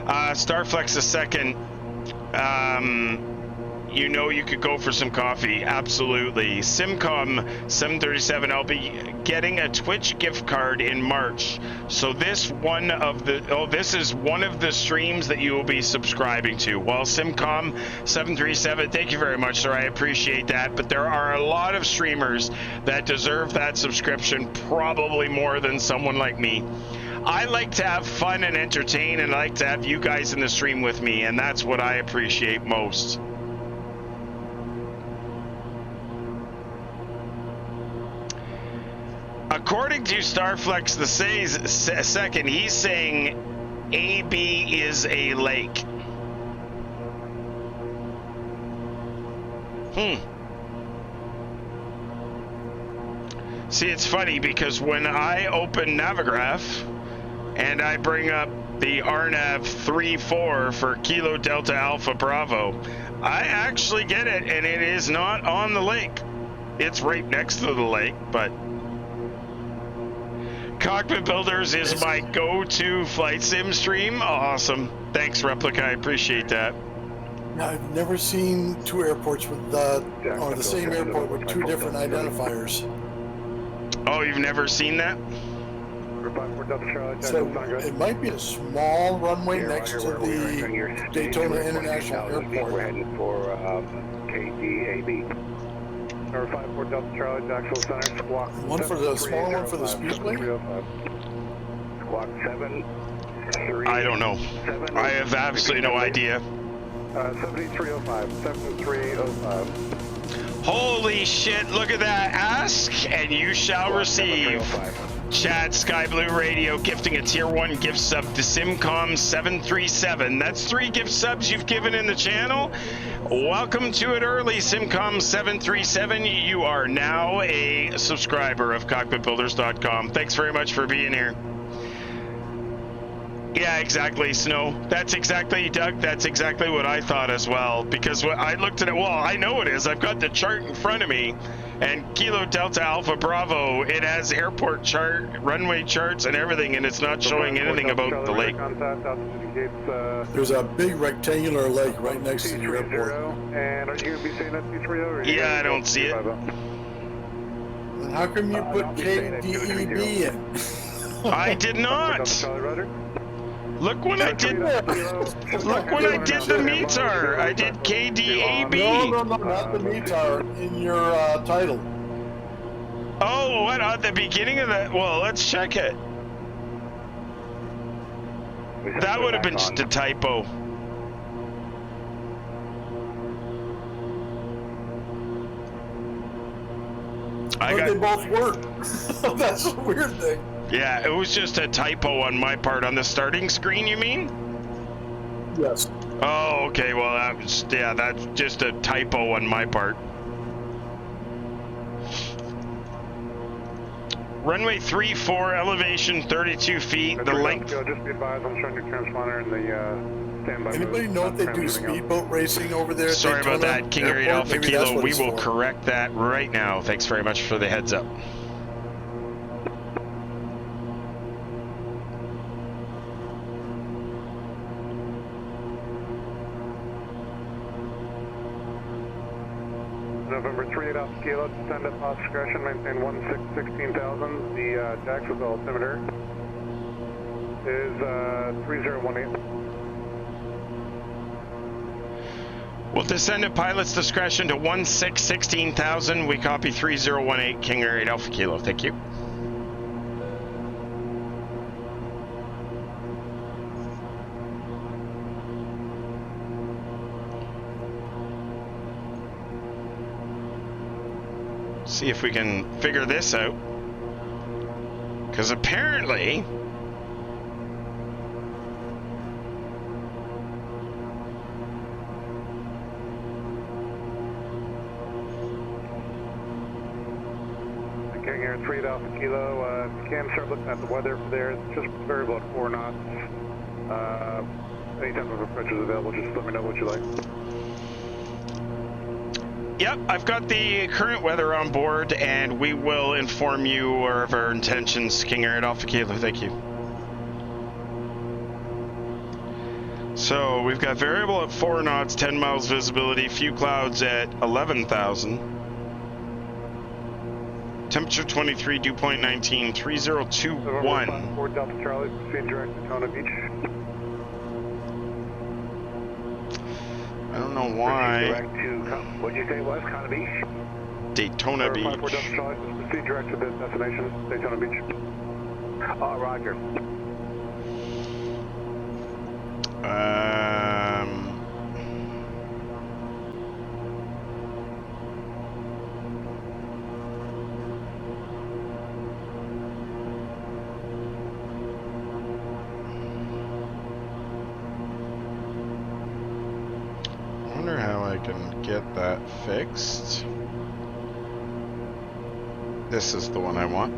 Starflex a second. You know you could go for some coffee. Absolutely. Simcom 737, I'll be getting a Twitch gift card in March. So this is one of the streams that you will be subscribing to. Well, Simcom 737, thank you very much, sir. I appreciate that. But there are a lot of streamers that deserve that subscription, probably more than someone like me. I like to have fun and entertain, and I like to have you guys in the stream with me, and that's what I appreciate most. According to Starflex the second, he's saying AB is a lake. See, it's funny because when I open Navigraph and I bring up the RNAV 34 for Kilo Delta Alpha Bravo, I actually get it, and it is not on the lake. It's right next to the lake, but Cockpit Builders is my go-to flight sim stream. Awesome. Thanks, Replica. I appreciate that. Now, I've never seen two airports with or the same airport with two different identifiers. Oh, you've never seen that? So it might be a small runway next to the Daytona International Airport. We're heading for KDEB. Number 54 Delta Charlie, Jacksonville Center, squawk. One for the small one for the Speedway? Squawk 7-3. I don't know. I have absolutely no idea. 7305. 7305. Holy shit, look at that. Ask and you shall receive. Chad Sky Blue Radio gifting a tier 1 gift sub to Simcom 737. That's 3 gift subs you've given in the channel. Welcome to it early, Simcom 737. You are now a subscriber of Cockpitbuilders.com. Thanks very much for being here. Yeah, exactly, Snow. That's exactly, Doug, that's exactly what I thought as well. Because when I looked at it, well, I know it is. I've got the chart in front of me. And Kilo Delta Alpha Bravo, it has airport chart, runway charts, and everything, and it's not showing anything about the lake. There's a big rectangular lake right next to your airport. And are you going to be saying that T30? Yeah, I don't see it. And how come you put KDEB in? I did not. Look when I did. Look when I did the METAR. I did KDEB. No, not the METAR in your title. Oh, what at the beginning of that? Well, let's check it. That would have been just a typo. They both work. That's a weird thing. Yeah, it was just a typo on my part. On the starting screen, you mean? Yes. Oh, okay. Well, that's just a typo on my part. Runway 34, elevation 32 feet. The length. Just be advised, I'm showing your transponder in the stand by. Anybody know if they do speedboat racing over there? At Sorry about Daytona that, King Air 8 Airport? Alpha Maybe that's Kilo. what We it's will for. correct that right now. Thanks very much for the heads up. November 38 Alpha Kilo, descend at Fox discretion, maintain 16,000. The Jacksonville altimeter is 3018. We'll descend at pilot's discretion to 16,000. We copy 3018 King Air 8 Alpha Kilo. Thank you. See if we can figure this out. Because apparently King Air 3 Alpha Kilo, you can start looking at the weather for there. It's just variable at 4 knots. Any type of approach is available, just let me know what you like. Yep, I've got the current weather on board, and we will inform you of our intentions. King Air 8 Alpha Kilo, thank you. So we've got variable at 4 knots, 10 miles visibility, few clouds at 11,000. Temperature 23, dew point 19, 3021. 4 Delta Charlie, proceed direct to Daytona Beach. I don't know why. Direct to, what did you say it was, Daytona Beach? Daytona Beach. 4 Delta Charlie, proceed direct to the destination, Daytona Beach. Roger. I wonder how I can get that fixed. This is the one I want.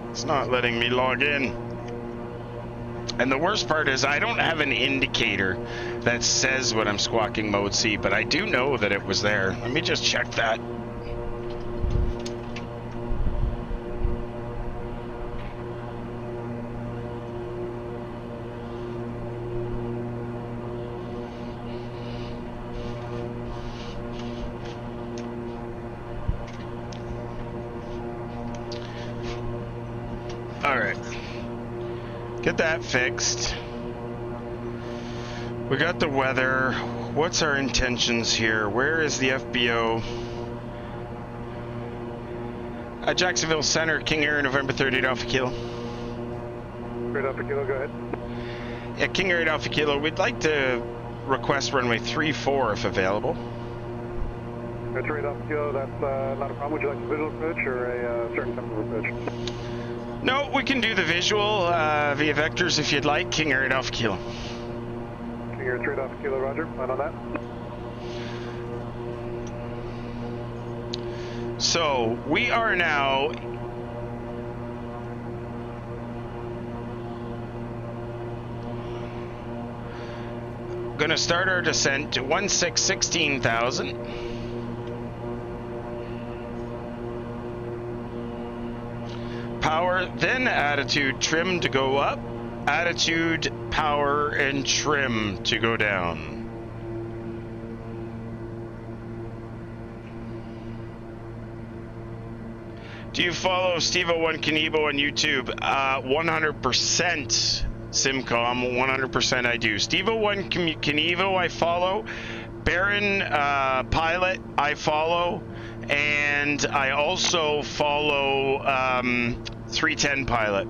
It's not letting me log in. And the worst part is I don't have an indicator that says when I'm squawking mode C, but I do know that it was there. Let me just check that. Alright. Get that fixed. We got the weather. What's our intentions here? Where is the FBO? Jacksonville Center, King Air, November 30, Alpha Kilo. 3 Alpha Kilo, go ahead. Yeah, King Air, Alpha Kilo. We'd like to request runway 34 if available. 3 Alpha Kilo, that's not a problem. Would you like a visual approach or a certain type of approach? No, we can do the visual via vectors if you'd like. King Air 8 Alpha Kilo. King Air 3 Alpha Kilo, roger. Plan on that. So we are now going to start our descent to 16,000. Power, then attitude, trim to go up, attitude, power, and trim to go down. Do you follow Steve01 Kanibo on YouTube? 100% Simcom, 100% I do. Steve01 Kanivo I follow. Baron Pilot I follow. And I also follow 310 Pilot.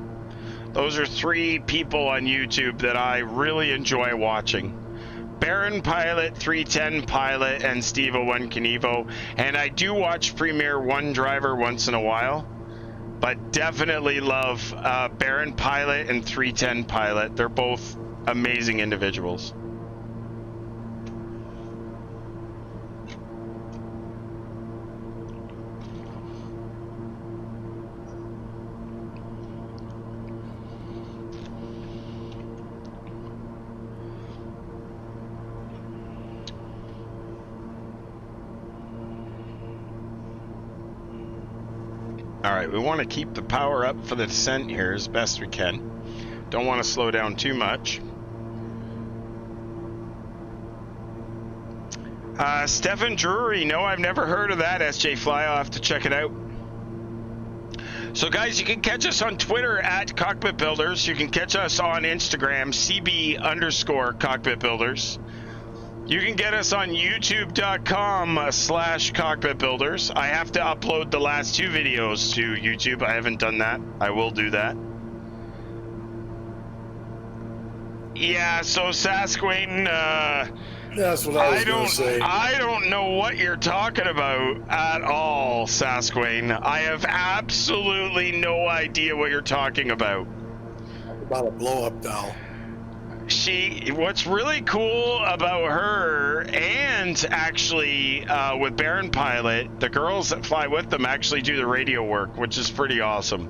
Those are 3 people on YouTube that I really enjoy watching. Baron Pilot, 310 Pilot, and Steve01 Kanivo. And I do watch Premier One Driver once in a while, but definitely love Baron Pilot and 310 Pilot. They're both amazing individuals. All right, we want to keep the power up for the descent here as best we can. Don't want to slow down too much. Stephen Drury, no, I've never heard of that, SJ Fly. I'll have to check it out. So guys, you can catch us on Twitter at Cockpit Builders. You can catch us on Instagram, CB_Cockpit Builders. You can get us on youtube.com/Cockpit Builders. I have to upload the last 2 videos to YouTube. I haven't done that. I will do that. Yeah, so Sasquatch, That's what I was going to say. I don't know what you're talking about at all, Sasquatch. I have absolutely no idea what you're talking about. About a blow-up doll. What's really cool about her, and actually with Baron Pilot, the girls that fly with them actually do the radio work, which is pretty awesome.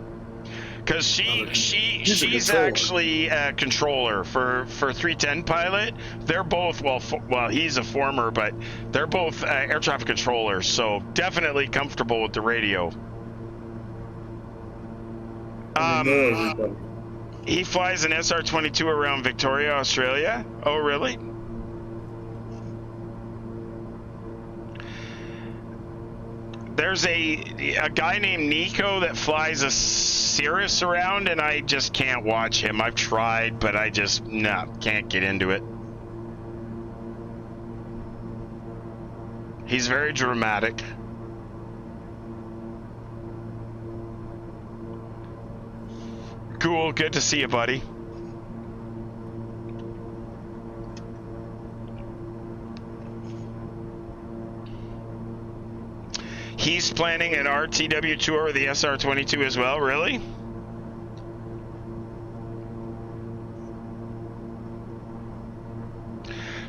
Because she's actually a controller for 310 Pilot. They're both, well, he's a former, but they're both air traffic controllers, so definitely comfortable with the radio. He flies an SR-22 around Victoria, Australia. Oh, really? There's a guy named Nico that flies a Cirrus around, and I just can't watch him. I've tried, but I just, can't get into it. He's very dramatic. Cool, good to see you, buddy. He's planning an RTW tour with the SR-22 as well, really?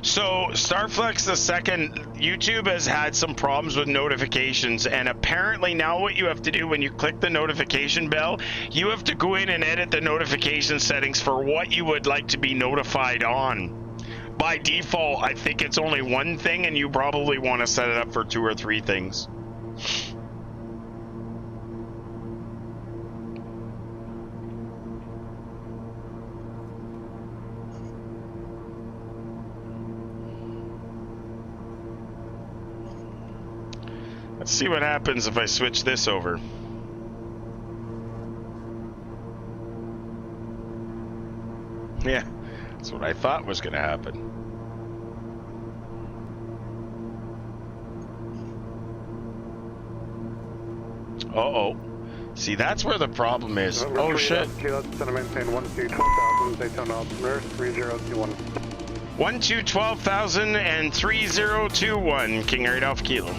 So, Starflex the second, YouTube has had some problems with notifications, and apparently now what you have to do when you click the notification bell, you have to go in and edit the notification settings for what you would like to be notified on. By default, I think it's only one thing, and you probably want to set it up for 2 or 3 things. Let's see what happens if I switch this over. Yeah, that's what I thought was going to happen. Uh-oh. See, that's where the problem is. Oh, shit. 12,000 and 3021, King Air Alpha Kilo.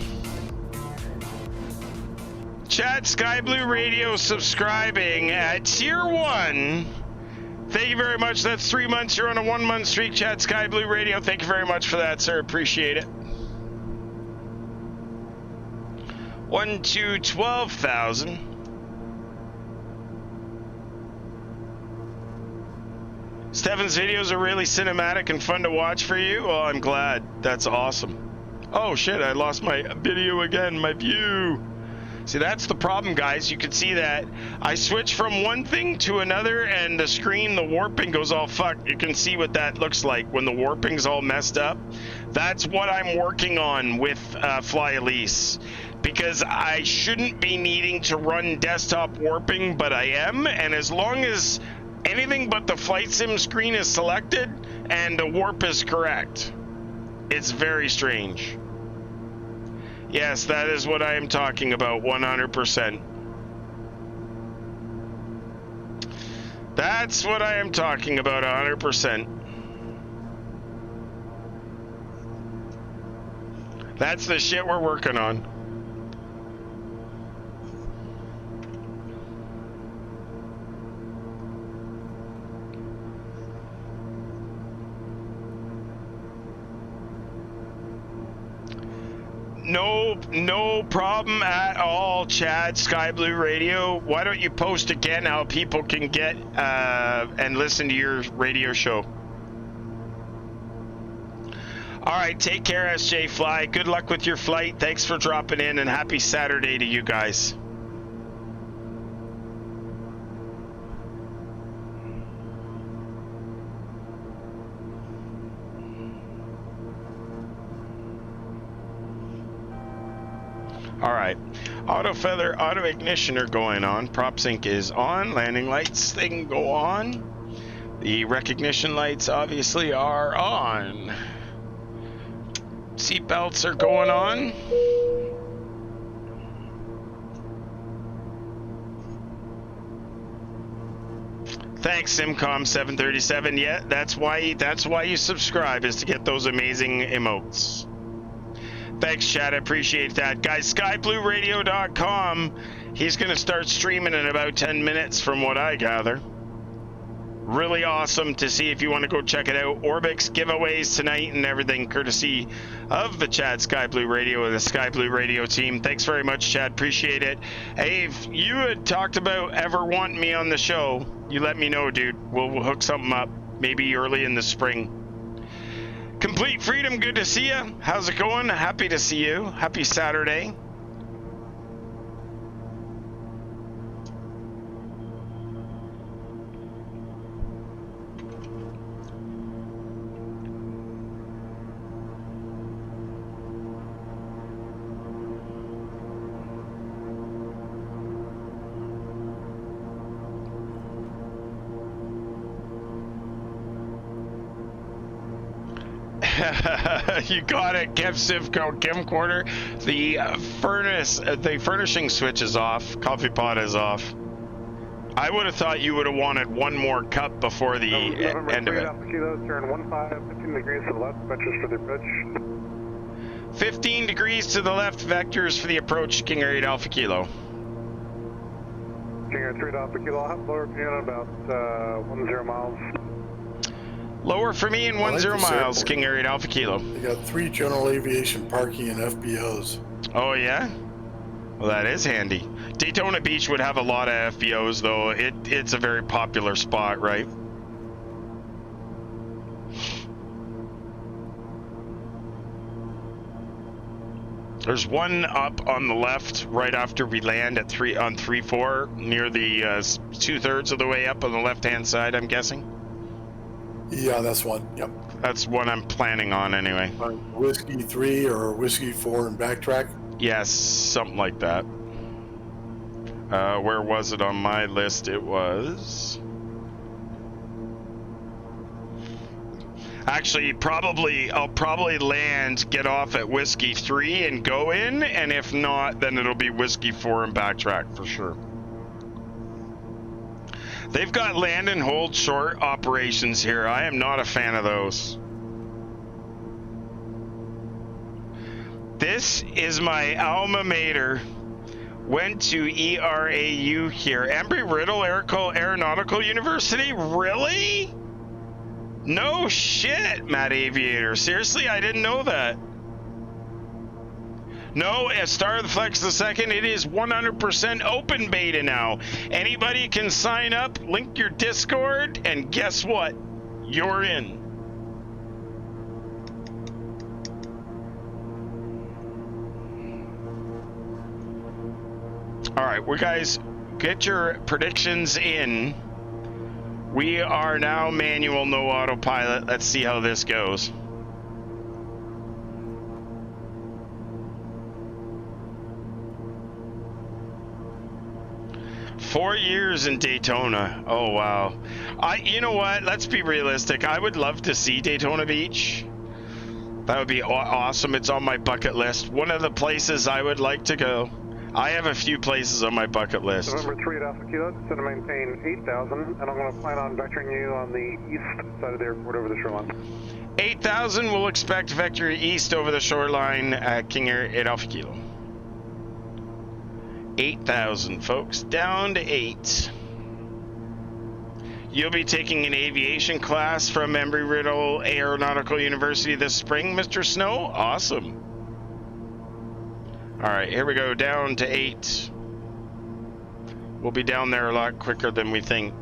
Chat Sky Blue Radio subscribing at Tier 1. Thank you very much. That's 3 months. You're on a 1-month streak, Chat Sky Blue Radio. Thank you very much for that, sir. Appreciate it. 12,000. Stefan's videos are really cinematic and fun to watch for you. Oh, I'm glad. That's awesome. Oh shit, I lost my video again, my view. See, that's the problem, guys. You can see that I switch from one thing to another, and the screen, the warping goes all fucked. You can see what that looks like when the warping's all messed up. That's what I'm working on with Fly Elise, because I shouldn't be needing to run desktop warping, but I am, and as long as anything but the flight sim screen is selected and the warp is correct, it's very strange. Yes, that is what I am talking about, 100%. That's what I am talking about, 100%. That's the shit we're working on. No problem at all, Chad, Sky Blue Radio. Why don't you post again how people can get and listen to your radio show? All right, take care, SJ Fly. Good luck with your flight. Thanks for dropping in, and happy Saturday to you guys. All right. Auto feather, auto ignition are going on. Prop sync is on. Landing lights, they can go on. The recognition lights obviously are on. Seat belts are going on. Thanks, Simcom737. Yeah, that's why you subscribe, is to get those amazing emotes. Thanks, Chad. I appreciate that. Guys, skyblueradio.com. He's going to start streaming in about 10 minutes from what I gather. Really awesome to see if you want to go check it out. Orbix giveaways tonight and everything, courtesy of the Chad Sky Blue Radio and the Sky Blue Radio team. Thanks very much, Chad. Appreciate it. Hey, if you had talked about ever wanting me on the show, you let me know, dude. We'll hook something up, maybe early in the spring. Complete Freedom, good to see you. How's it going? Happy to see you. Happy Saturday. You got it, Kev Sivco, Kim Quarter. The the furnishing switch is off. Coffee pot is off. I would have thought you would have wanted one more cup before the end of it. Turn 15 degrees to the left, vectors for the approach. 15 degrees to the left, vectors for the approach, KingAir 8 Alpha Kilo. KingAir 3 Alpha Kilo, I'll have lower for about 10 miles. Lower for me in 10 miles, KingAir 8 Alpha Kilo. They got 3 general aviation parking and FBOs. Oh, yeah? Well, that is handy. Daytona Beach would have a lot of FBOs, though. It's a very popular spot, right? There's one up on the left right after we land at 3-4 near the 2/3 of the way up on the left-hand side, I'm guessing. Yeah, that's one. Yep. That's what I'm planning on anyway. Whiskey 3 or Whiskey 4 and backtrack? Yes, something like that. Where was it on my list? It was... Actually, I'll probably land, get off at Whiskey 3 and go in, and if not, then it'll be Whiskey 4 and backtrack for sure. They've got land and hold short operations here. I am not a fan of those. This is my alma mater. Went to ERAU here. Embry-Riddle Aeronautical University? Really? No shit, Matt Aviator. Seriously, I didn't know that. No, as Star of the Flex II, it is 100% open beta now. Anybody can sign up, link your Discord, and guess what? You're in. All right, well, guys, get your predictions in. We are now manual, no autopilot. Let's see how this goes. Four years in Daytona. Oh, wow. You know what? Let's be realistic. I would love to see Daytona Beach. That would be awesome. It's on my bucket list. One of the places I would like to go. I have a few places on my bucket list. November 3 at Alpha Kilo, it's going to maintain 8,000, and I'm going to plan on vectoring you on the east side of the airport over the shoreline. 8,000, we'll expect vector east over the shoreline at KingAir 8 Alpha Kilo. 8,000, folks, down to 8. You'll be taking an aviation class from Embry-Riddle Aeronautical University this spring, Mr. Snow? Awesome. All right, here we go, down to 8. We'll be down there a lot quicker than we think.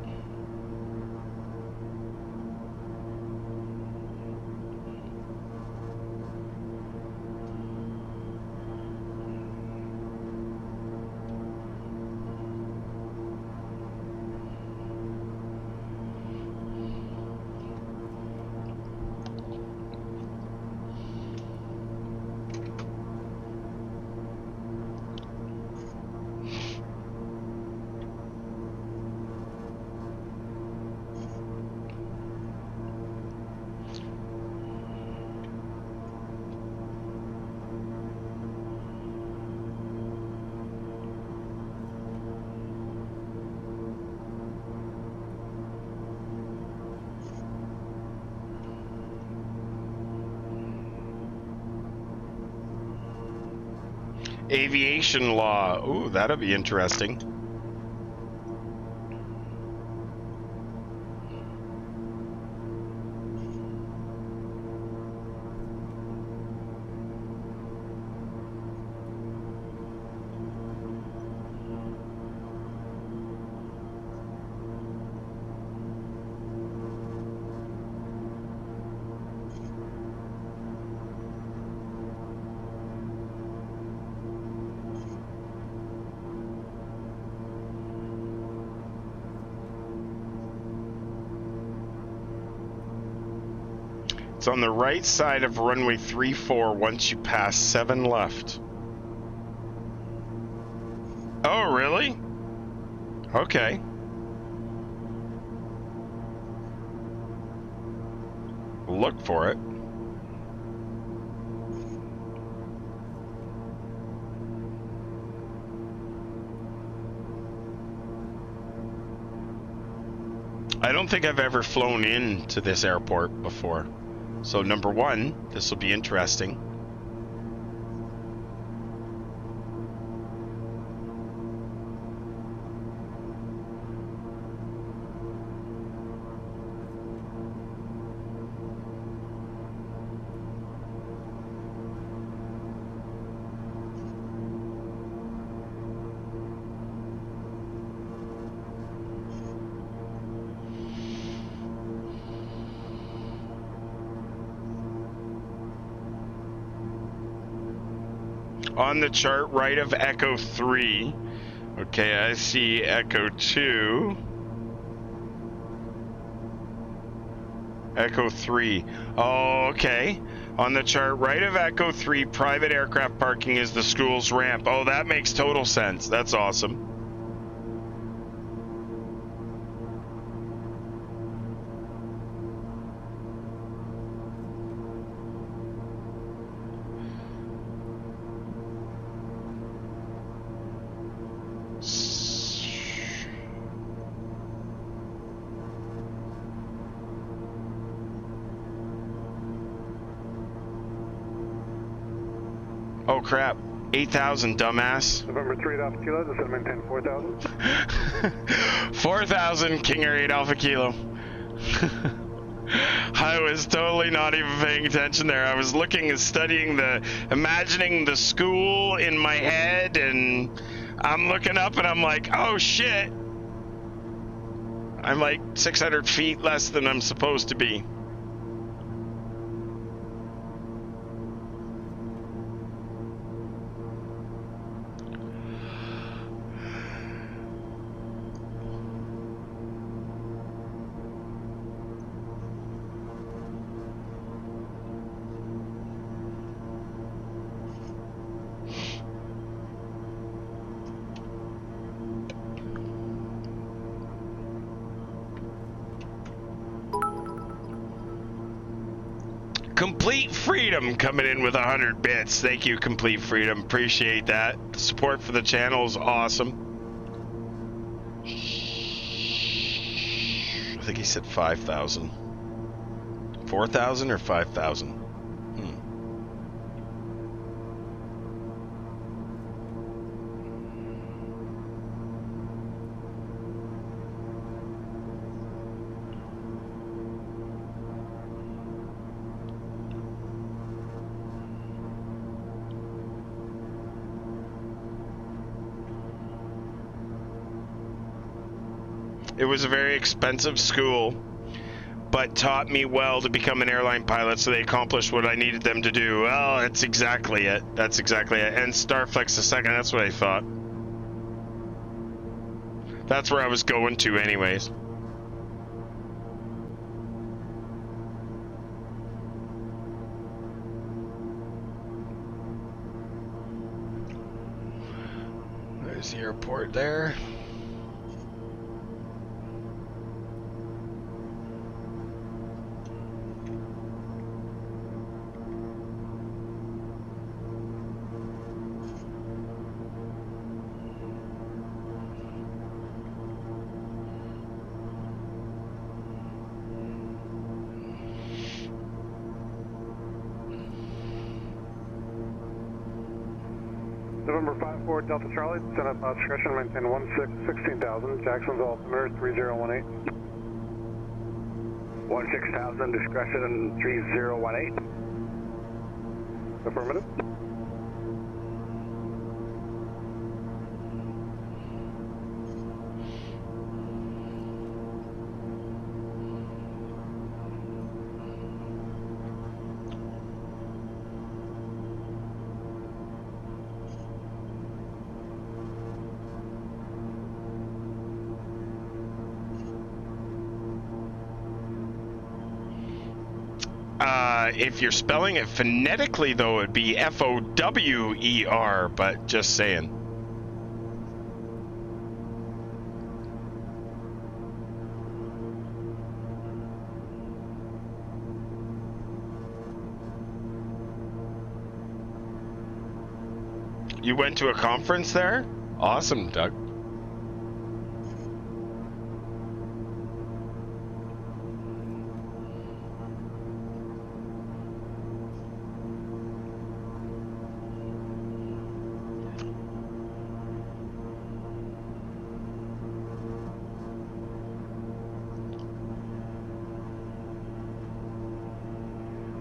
Aviation law. Ooh, that'll be interesting. It's on the right side of runway 34 once you pass 7 left. Oh, really? Okay. Look for it. I don't think I've ever flown into this airport before. So number one, this will be interesting. On the chart right of Echo 3. Okay, I see Echo 2. Echo 3. Oh, okay. On the chart right of Echo 3, private aircraft parking is the school's ramp. Oh, that makes total sense. That's awesome. Oh crap, 8,000, dumbass. November 3 Alpha Kilo, descend maintain 4,000. 4,000, King Air 8 Alpha Kilo. I was totally not even paying attention there. I was looking and studying imagining the school in my head, and I'm looking up and I'm like, oh shit. I'm like 600 feet less than I'm supposed to be. Complete Freedom coming in with 100 bits. Thank you, Complete Freedom. Appreciate that. The support for the channel is awesome. I think he said 5,000. 4,000 or 5,000? It was a very expensive school, but taught me well to become an airline pilot, so they accomplished what I needed them to do. Well, that's exactly it. That's exactly it. And Starflex the second, that's what I thought. That's where I was going to anyways. There's the airport there. November 54 Delta Charlie, send up discretion, maintain 16,000, Jackson's altimeter 3018. 16,000, discretion 3018. Affirmative. If you're spelling it phonetically, though, it'd be Fower, but just saying. You went to a conference there? Awesome, Doug.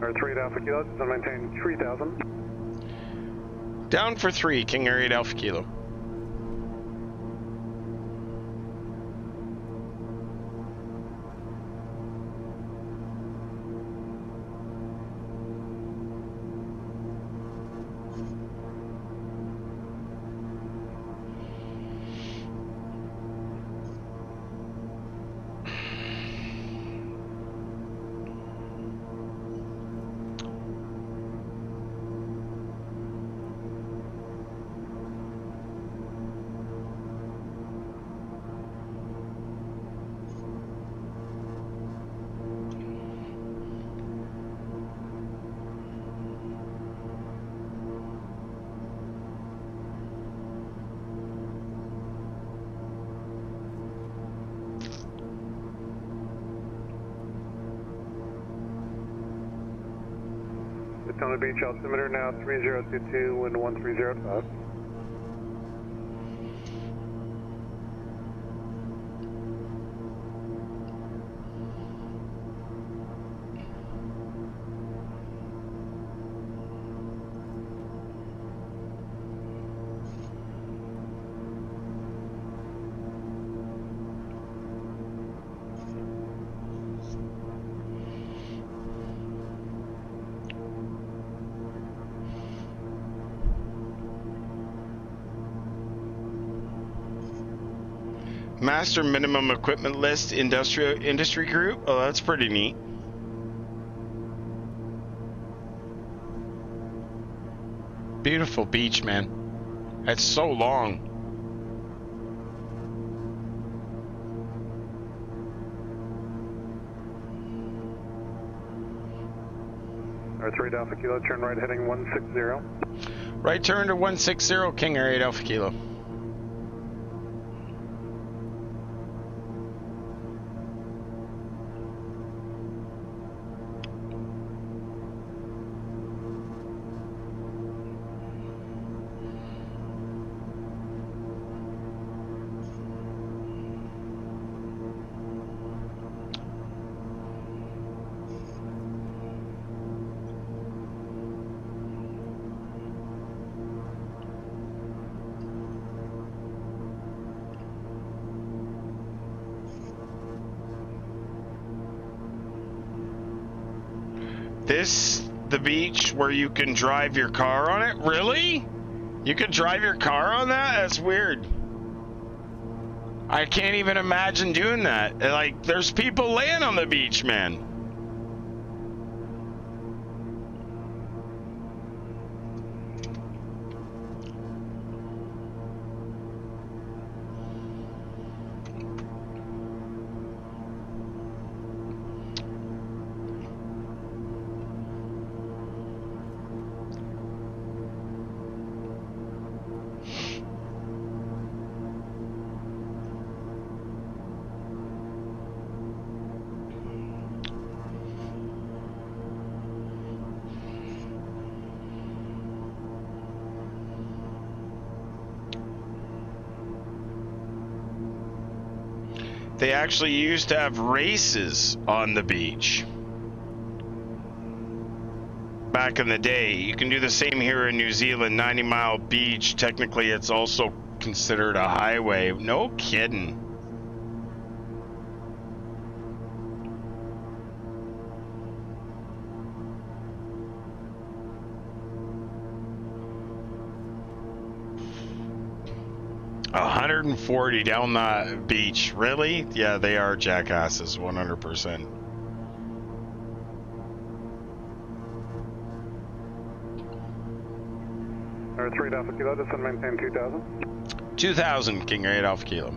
Or 3 Alpha Kilo, just maintain 3,000. Down for 3, KingAir 8 Alpha Kilo. Daytona Beach altimeter now 3022, wind 1305. Master minimum equipment list industry group. Oh, that's pretty neat. Beautiful beach, man. It's so long. Or 3 Alpha Kilo, turn right heading 160. Right turn to 160, KingAir 8 Alpha Kilo. This the beach where you can drive your car on it? Really? You can drive your car on that? That's weird. I can't even imagine doing that. Like, there's people laying on the beach, man. They actually used to have races on the beach. Back in the day. You can do the same here in New Zealand. 90 Mile Beach, technically it's also considered a highway. No kidding. $140 down the beach. Really? Yeah, they are jackasses, 100%. Or 3 Alpha Kilo, just maintain 2000. 2000, King Air 8 Alpha Kilo.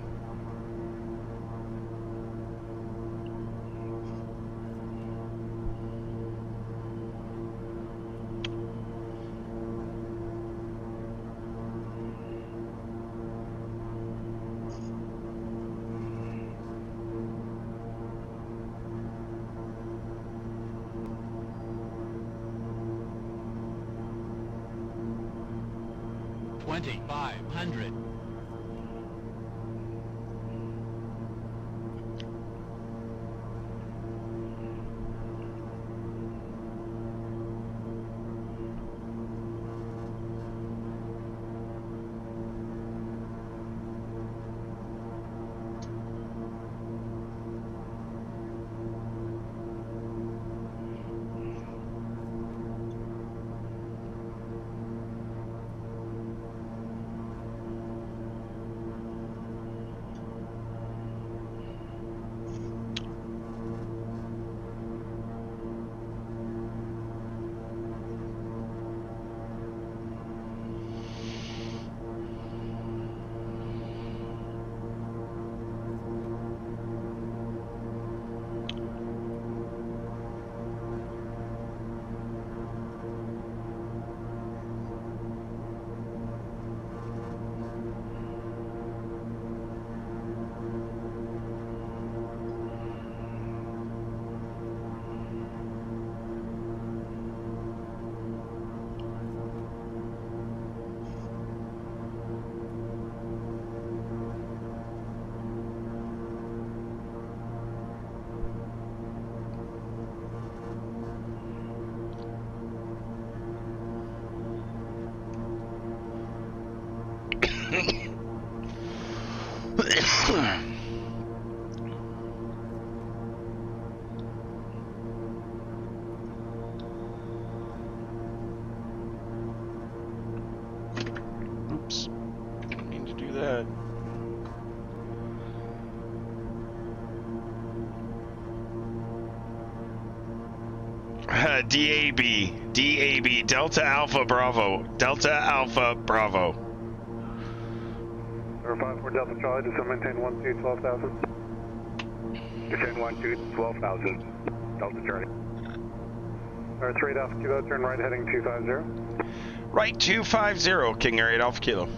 Oops. Didn't mean to do that. DAB, Delta Alpha Bravo, Delta Alpha Bravo. Or 54 Delta Charlie, just maintain 12, 12,000. Descend 12,000. Delta Charlie. Or 3 Alpha Kilo, turn right heading 250. Right 250, King Air 8 Alpha Kilo.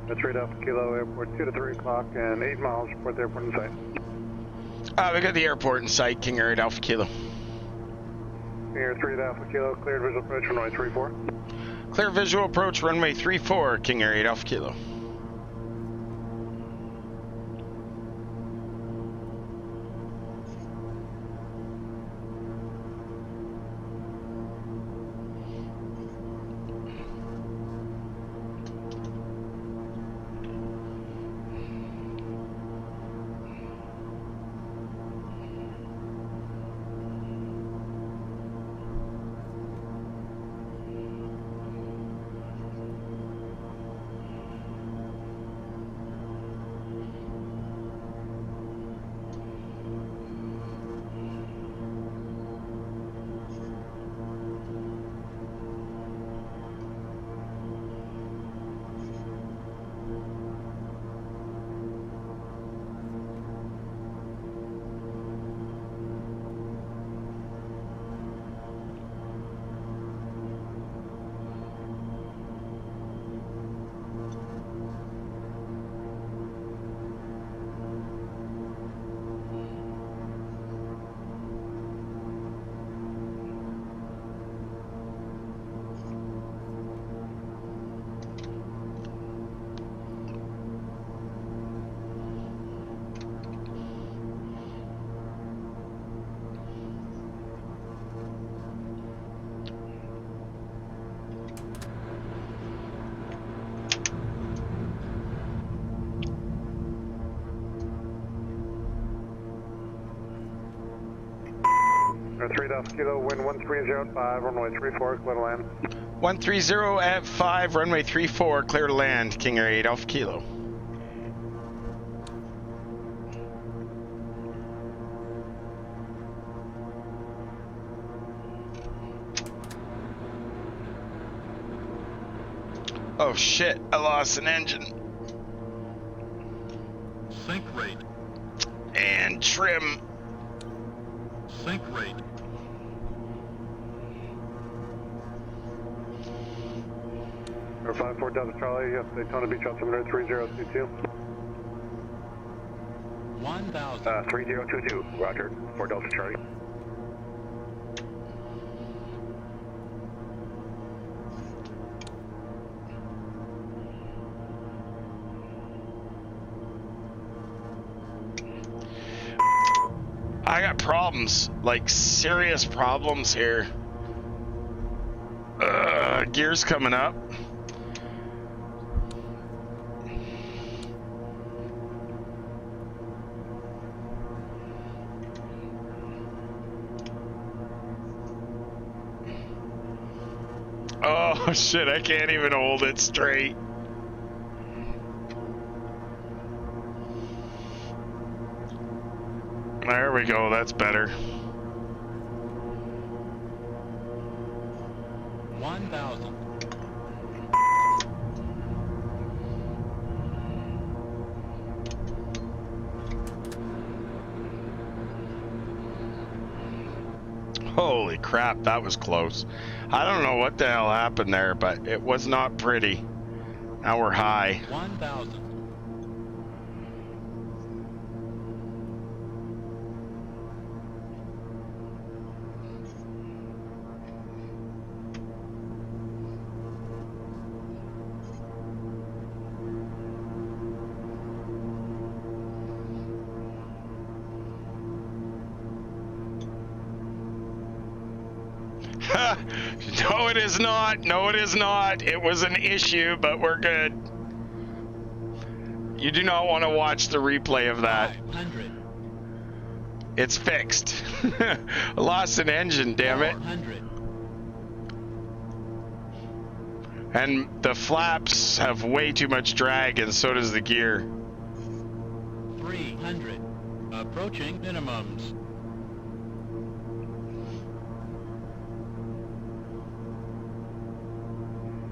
That's 3 Alpha Kilo, airport 2 to 3 o'clock and 8 miles, report the airport in sight. We got the airport in sight, King Air 8 Alpha Kilo. KingAir 3 Alpha Kilo, cleared visual approach runway 34. Clear visual approach runway 34, King Air 8 Alpha Kilo. Air 3 Delta Kilo, wind 130 at 5, runway 34, clear to land. 130 at 5, runway 34, clear to land. King Air 8 Alpha Kilo. Oh shit, I lost an engine. Sync rate. And trim. Sync rate. Air 54 Delta Charlie, yes, Daytona Beach, altimeter 3022. 1000. 3022, roger. 4 Delta Charlie. I got problems, like serious problems here. Gears coming up. Oh shit, I can't even hold it straight. There we go, that's better. 1000. Holy crap, that was close. I don't know what the hell happened there, but it was not pretty. Now we're high. 1000. No, it is not. No, it is not. It was an issue, but we're good. You do not want to watch the replay of that. 500. It's fixed. I lost an engine, damn it. 400. And the flaps have way too much drag, and so does the gear. 300. Approaching minimums.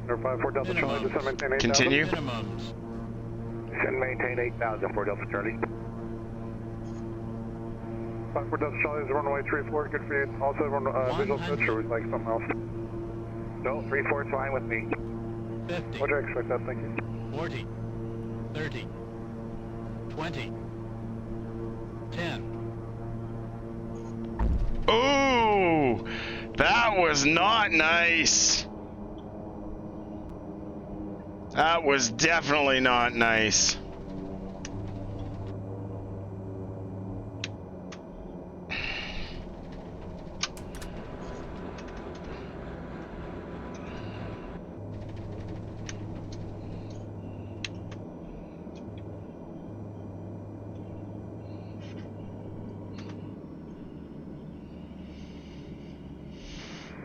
Air 54 Delta Charlie, descend maintain 8,000. Continue. Minimums. Descend maintain 8,000, 4 Delta Charlie. 54 Delta Charlie is runway 34, good for you. Also, visual 100. switch, or we'd like something else. No, 34 is fine with me. 50. What do you expect that? Thank you. 40. 30. 20. 10. Ooh, that was not nice. That was definitely not nice.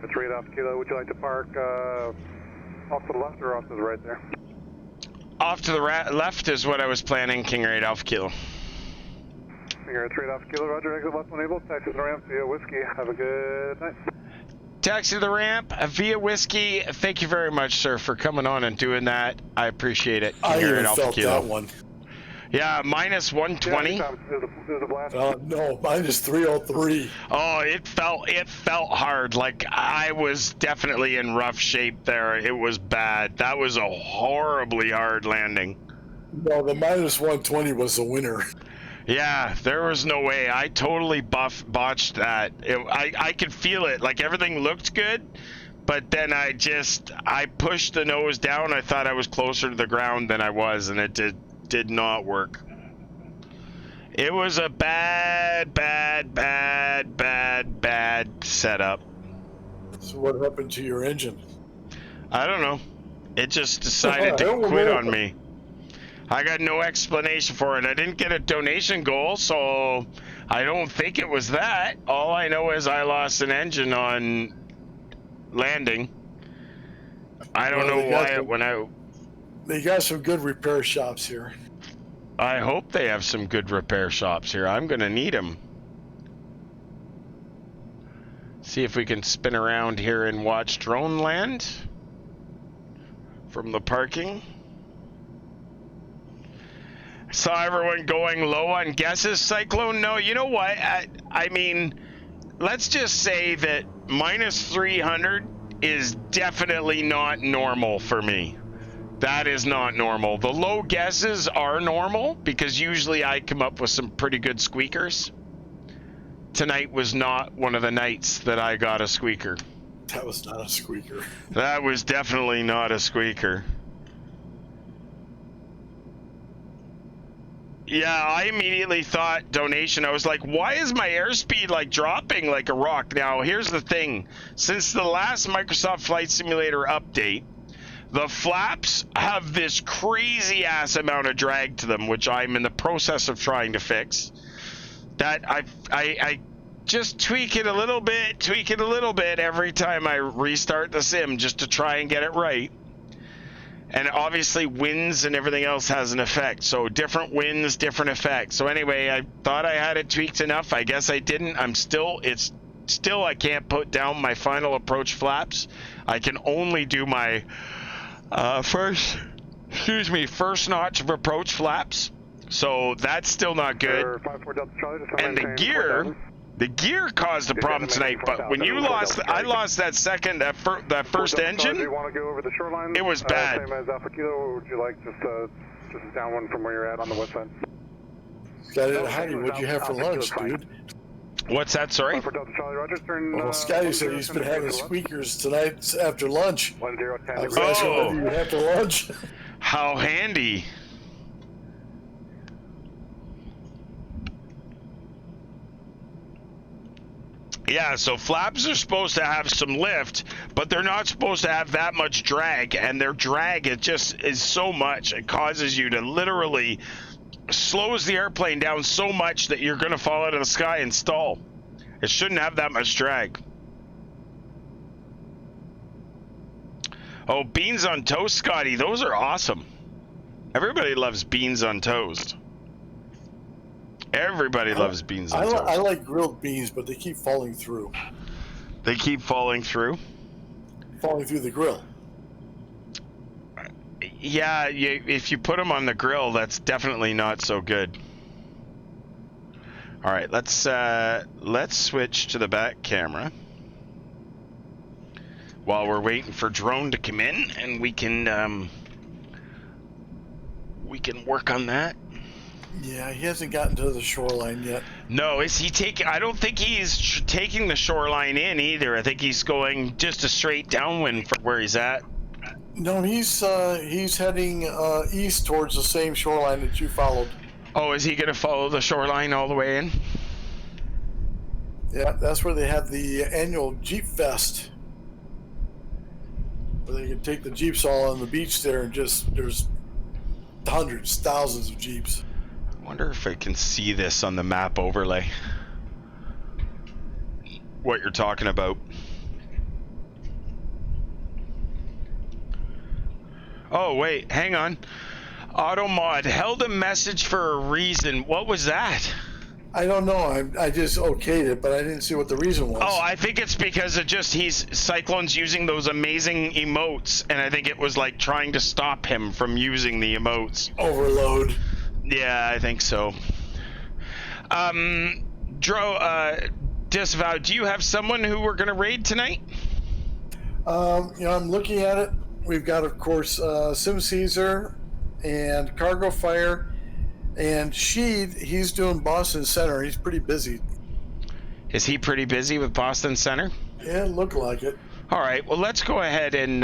It's 3 Alpha Kilo. Would you like to park off to the left or off to the right there? Off to the left is what I was planning, King Air 8 Alpha Kilo. You're at 3 Alpha Kilo, roger, exit left when able, taxi to the ramp via Whiskey. Have a good night. Taxi to the ramp via Whiskey. Thank you very much, sir, for coming on and doing that. I appreciate it. I King Air 8 even Alpha felt Kilo. that one. Yeah, minus 120. Yeah, there's a blast. No, mine is 303. Oh, it felt hard. Like I was definitely in rough shape there. It was bad. That was a horribly hard landing. No, the minus 120 was the winner. Yeah, there was no way. I totally botched that. I could feel it. Like everything looked good, but then I pushed the nose down. I thought I was closer to the ground than I was, and it did not work. It was a bad setup. So what happened to your engine? I don't know. It just decided to quit on me. I got no explanation for it. I didn't get a donation goal, so I don't think it was that. All I know is I lost an engine on landing. I don't know why it went out. They got some good repair shops here. I hope they have some good repair shops here. I'm gonna need them. See if we can spin around here and watch drone land from the parking. Saw everyone going low on guesses, Cyclone. No, you know what? I mean, let's just say that minus 300 is definitely not normal for me. That is not normal. The low guesses are normal because usually I come up with some pretty good squeakers. Tonight was not one of the nights that I got a squeaker. That was not a squeaker. That was definitely not a squeaker. Yeah, I immediately thought donation. I was like, why is my airspeed like dropping like a rock? Now, here's the thing. Since the last Microsoft Flight Simulator update, the flaps have this crazy ass amount of drag to them, which I'm in the process of trying to fix. That I just tweak it a little bit every time I restart the sim just to try and get it right. And obviously winds and everything else has an effect. So different winds, different effects. So anyway, I thought I had it tweaked enough. I guess I didn't. It's still I can't put down my final approach flaps. I can only do my first notch of approach flaps. So that's still not good. And the gear caused a problem tonight, but when you lost, I lost that first engine, it was bad. Same as Alpha Kilo, or would you like just down one from where you're at on the west side? Scotty, what'd you have for lunch, dude? What's that, sorry? Well, Scotty said he's been having squeakers tonight after lunch. 10. I was asking what you had for lunch. How handy. Yeah, so flaps are supposed to have some lift, but they're not supposed to have that much drag, and their drag, it just is so much. It causes you to literally slows the airplane down so much that you're going to fall out of the sky and stall. It shouldn't have that much drag. Oh, beans on toast, Scotty. Those are awesome. Everybody loves beans on toast. Everybody loves beans on toast. I like grilled beans, but they keep falling through. They keep falling through? Falling through the grill. Yeah, if you put them on the grill, that's definitely not so good. All right, let's switch to the back camera while we're waiting for drone to come in, and we can work on that. Yeah, he hasn't gotten to the shoreline yet. No, is he taking? I don't think he's taking the shoreline in either. I think he's going just a straight downwind from where he's at. No, he's heading east towards the same shoreline that you followed. Oh, is he going to follow the shoreline all the way in? Yeah, that's where they have the annual Jeep Fest, where they can take the Jeeps all on the beach there, and there's hundreds, thousands of Jeeps. I wonder if I can see this on the map overlay. What you're talking about. Oh, wait, hang on. Automod held a message for a reason. What was that? I don't know. I just okayed it, but I didn't see what the reason was. Oh, I think it's because Cyclone's using those amazing emotes, and I think it was like trying to stop him from using the emotes. Overload. Yeah, I think so. Disavow, do you have someone who we're going to raid tonight? I'm looking at it. We've got, of course, Sim Caesar and Cargo Fire, and Sheed. He's doing Boston Center. He's pretty busy. Is he pretty busy with Boston Center? Yeah, it looked like it. All right, well, let's go ahead and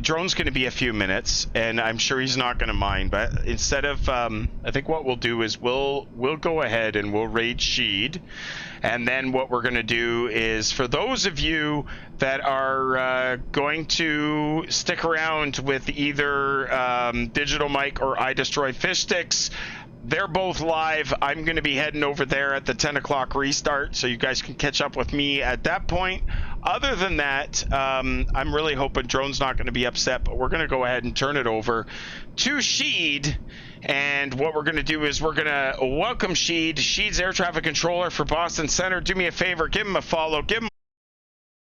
drone's going to be a few minutes, and I'm sure he's not going to mind. But instead of, I think what we'll do is we'll go ahead and we'll raid Sheed, and then what we're going to do is for those of you that are going to stick around with either Digital Mike or I Destroy Fish Sticks. They're both live. I'm going to be heading over there at the 10 o'clock restart, so you guys can catch up with me at that point. Other than that, I'm really hoping Drone's not going to be upset, but we're going to go ahead and turn it over to Sheed. And what we're going to do is we're going to welcome Sheed. Sheed's air traffic controller for Boston Center. Do me a favor, give him a follow, give him